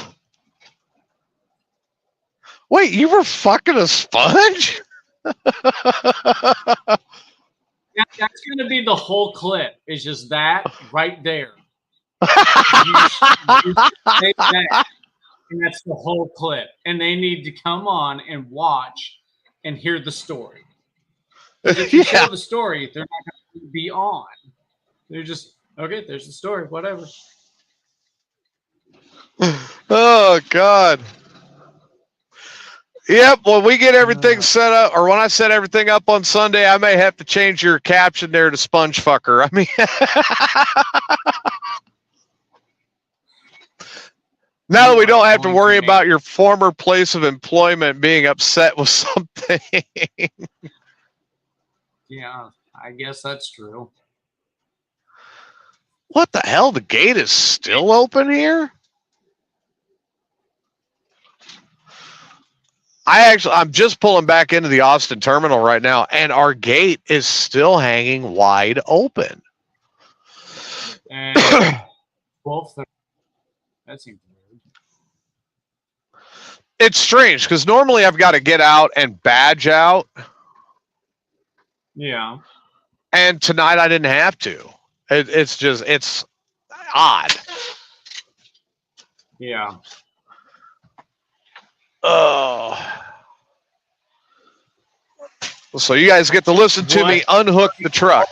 Wait, you were fucking a sponge? That's going to be the whole clip. It's just that right there. you say that, and that's the whole clip. And they need to come on and watch and hear the story. If you show the story, they're not going to be on. They're just, okay, there's the story, whatever. Oh, God. Yep, when we get everything set up, or when I set everything up on Sunday, I may have to change your caption there to sponge fucker. I mean, Now that we don't have to worry about your former place of employment being upset with something. Yeah, I guess that's true. What the hell? The gate is still open here? I'm just pulling back into the Austin terminal right now, and our gate is still hanging wide open. And 12:30. That seems weird. It's strange because normally I've got to get out and badge out. Yeah. And tonight I didn't have to. It's odd. Yeah. Oh. So you guys get to listen to me unhook the truck.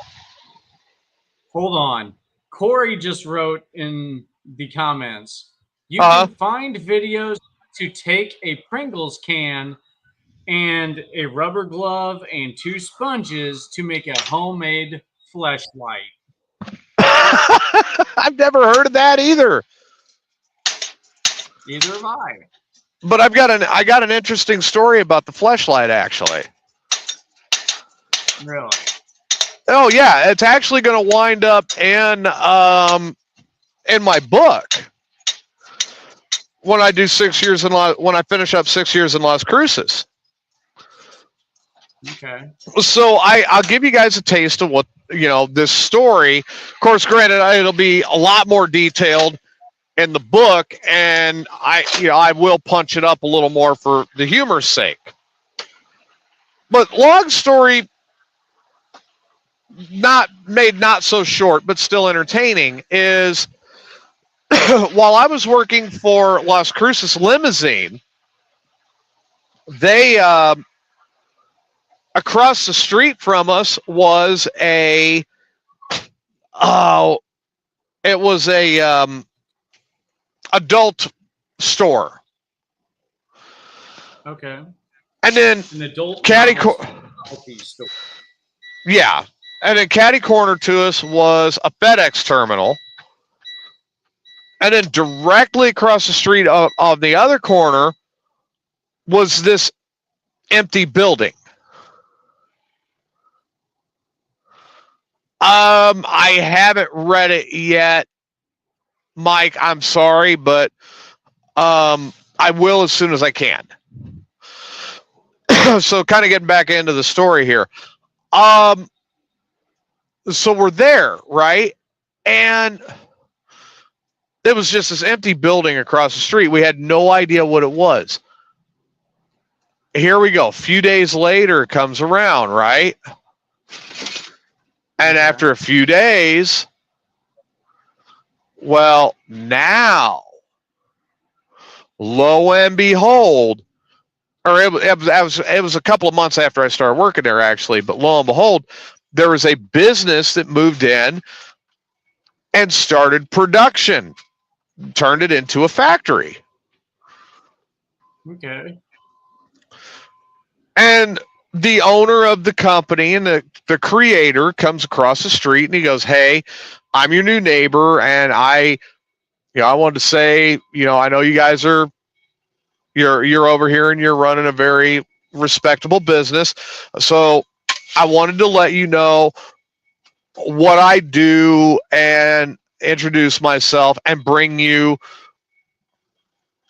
Hold on. Corey just wrote in the comments, you can find videos to take a Pringles can and a rubber glove and 2 sponges to make a homemade fleshlight. I've never heard of that either. Neither have I. But I got an interesting story about the fleshlight, actually. Really? Oh yeah, it's actually going to wind up in my book when I do 6 years when I finish up 6 years in Las Cruces. Okay. So I'll give you guys a taste of what, this story. Of course, granted, it'll be a lot more detailed in the book, and I will punch it up a little more for the humor's sake. But long story, not so short, but still entertaining, is while I was working for Las Cruces Limousine, they across the street from us was a adult store. Okay. And then an adult store. Yeah. And then catty corner to us was a FedEx terminal. And then directly across the street on the other corner was this empty building. I haven't read it yet, Mike. I'm sorry, but I will as soon as I can. So kind of getting back into the story here. So we're there, right? And it was just this empty building across the street. We had no idea what it was. Here we go. A few days later, it comes around, right? And after a few days, well, now, lo and behold, or it was a couple of months after I started working there, actually, but lo and behold, there was a business that moved in and started production, turned it into a factory. Okay. And the owner of the company and the creator comes across the street and he goes, "Hey, I'm your new neighbor, and I wanted to say, I know you guys you're over here and you're running a very respectable business. So I wanted to let you know what I do and introduce myself and bring you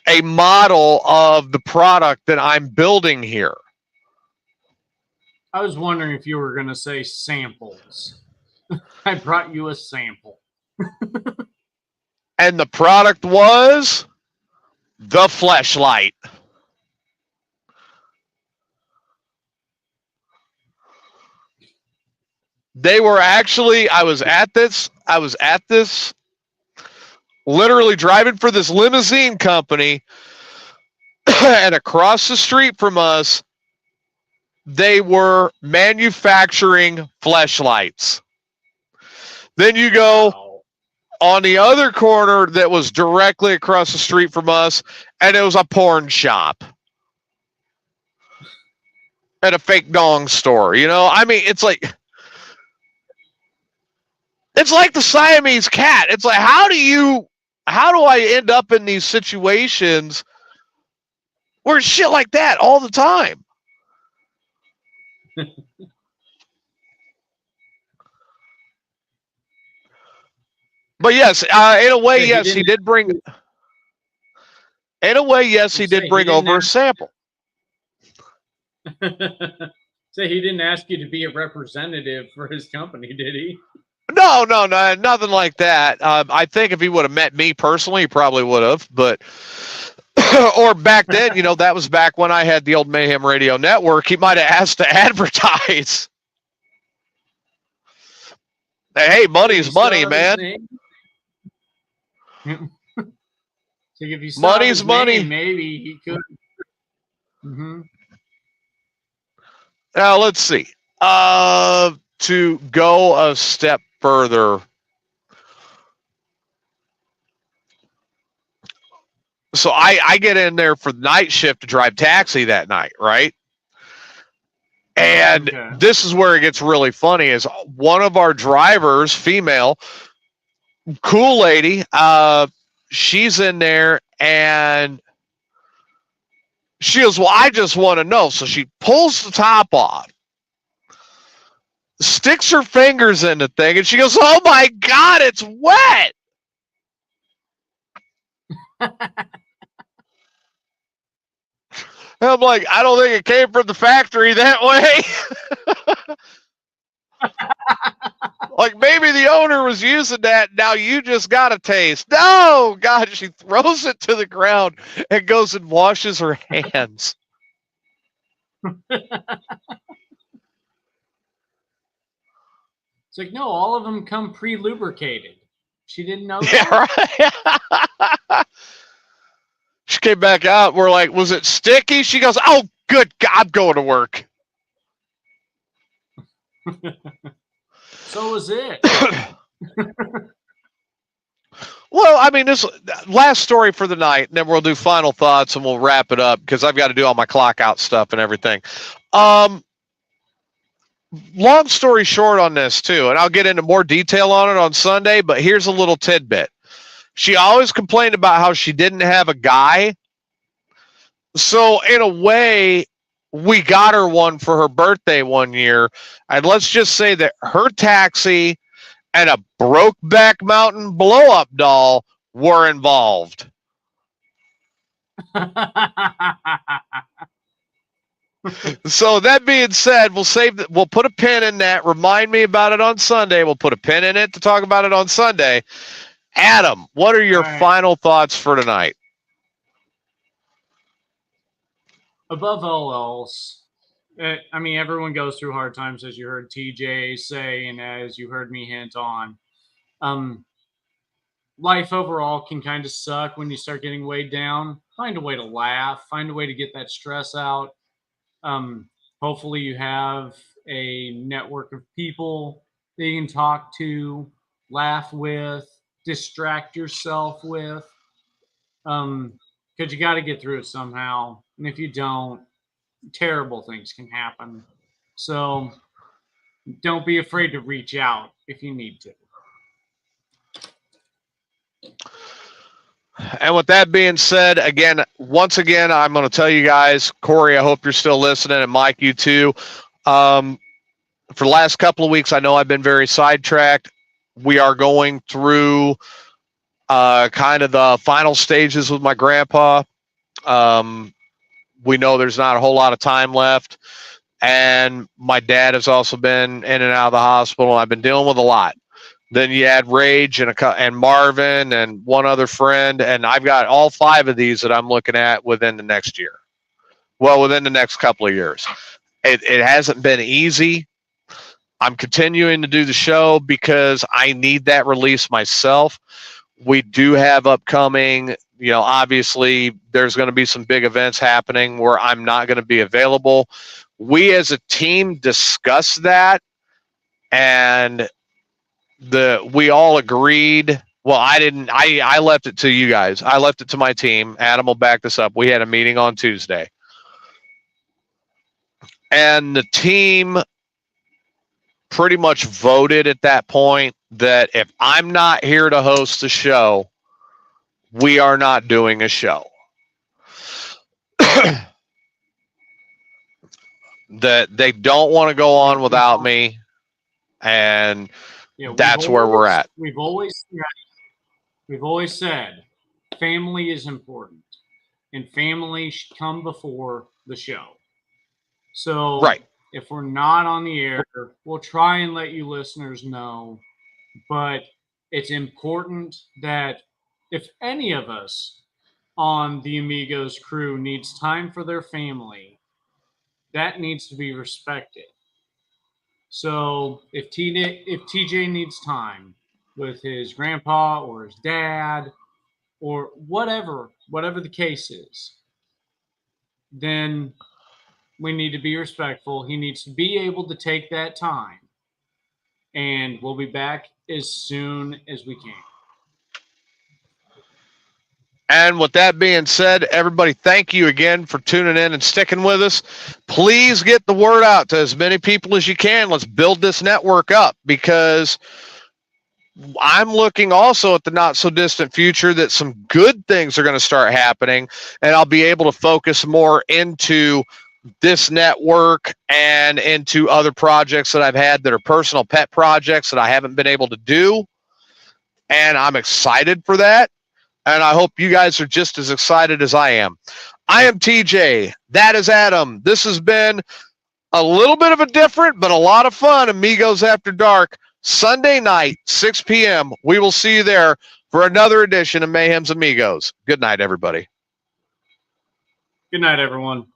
a model of the product that I'm building here." I was wondering if you were going to say samples. I brought you a sample. And the product was the fleshlight. They were actually, I was at this, literally driving for this limousine company, and across the street from us, they were manufacturing fleshlights. Then you go on the other corner that was directly across the street from us, and it was a porn shop and a fake dong store. I mean, it's like the Siamese cat. It's like, how do you how do I end up in these situations where it's shit like that all the time? But yes, in a way, yes, he did bring. In a way, yes, he did bring over a sample. So he didn't ask you to be a representative for his company, did he? No, nothing like that. I think if he would have met me personally, he probably would have. But or back then, that was back when I had the old Mayhem Radio Network. He might have asked to advertise. Hey, money's money, man. So if you saw money's his money. Name, maybe he could. Mm-hmm. Now let's see. To go a step further. So I get in there for the night shift to drive taxi that night, right? And This is where it gets really funny is one of our drivers, female, cool lady, she's in there and she goes, well, I just want to know. So she pulls the top off, sticks her fingers in the thing, and she goes, oh my God, it's wet. I'm like, I don't think it came from the factory that way. Like maybe the owner was using that. Now you just got a taste. No, God, she throws it to the ground and goes and washes her hands. It's like, no, all of them come pre-lubricated. She didn't know that? Yeah, right. She came back out. We're like, was it sticky? She goes, oh, good God, I'm going to work. So was it. Well, I mean, this last story for the night, and then we'll do final thoughts and we'll wrap it up because I've got to do all my clock out stuff and everything. Long story short on this too, and I'll get into more detail on it on Sunday, but here's a little tidbit. She always complained about how she didn't have a guy. So in a way, we got her one for her birthday one year. And let's just say that her taxi and a Brokeback Mountain blow-up doll were involved. So that being said, we'll put a pin in that. Remind me about it on Sunday. We'll put a pin in it to talk about it on Sunday. Adam, what are your final thoughts for tonight? Above all else, I mean, everyone goes through hard times, as you heard TJ say, and as you heard me hint on. Life overall can kind of suck when you start getting weighed down. Find a way to laugh. Find a way to get that stress out. Hopefully you have a network of people that you can talk to, laugh with, distract yourself with. Because you got to get through it somehow. And if you don't, terrible things can happen. So don't be afraid to reach out if you need to. And with that being said, once again, I'm going to tell you guys, Corey, I hope you're still listening, and Mike, you too. For the last couple of weeks, I know I've been very sidetracked. We are going through kind of the final stages with my grandpa. We know there's not a whole lot of time left. And my dad has also been in and out of the hospital. I've been dealing with a lot. Then you add Rage and Marvin and one other friend. And I've got all 5 of these that I'm looking at within the next year. Well, within the next couple of years. It hasn't been easy. I'm continuing to do the show because I need that release myself. We do have upcoming, obviously there's going to be some big events happening where I'm not going to be available. We as a team discussed that, and we all agreed. Well, I didn't. I left it to you guys. I left it to my team. Adam will back this up. We had a meeting on Tuesday, and the team pretty much voted at that point that if I'm not here to host the show, we are not doing a show. That they don't want to go on without me, and that's where we're at. We've always said family is important, and family should come before the show. So Right. if we're not on the air, we'll try and let you listeners know, but it's important that if any of us on the Amigos crew needs time for their family, that needs to be respected. So if TJ needs time with his grandpa or his dad or whatever the case is, then we need to be respectful. He needs to be able to take that time, and we'll be back as soon as we can. And with that being said, everybody, thank you again for tuning in and sticking with us. Please get the word out to as many people as you can. Let's build this network up, because I'm looking also at the not so distant future that some good things are going to start happening, and I'll be able to focus more into this network and into other projects that I've had that are personal pet projects that I haven't been able to do. And I'm excited for that. And I hope you guys are just as excited as I am. I am TJ. That is Adam. This has been a little bit of a different, but a lot of fun Amigos After Dark, Sunday night, 6 p.m. We will see you there for another edition of Mayhem's Amigos. Good night, everybody. Good night, everyone.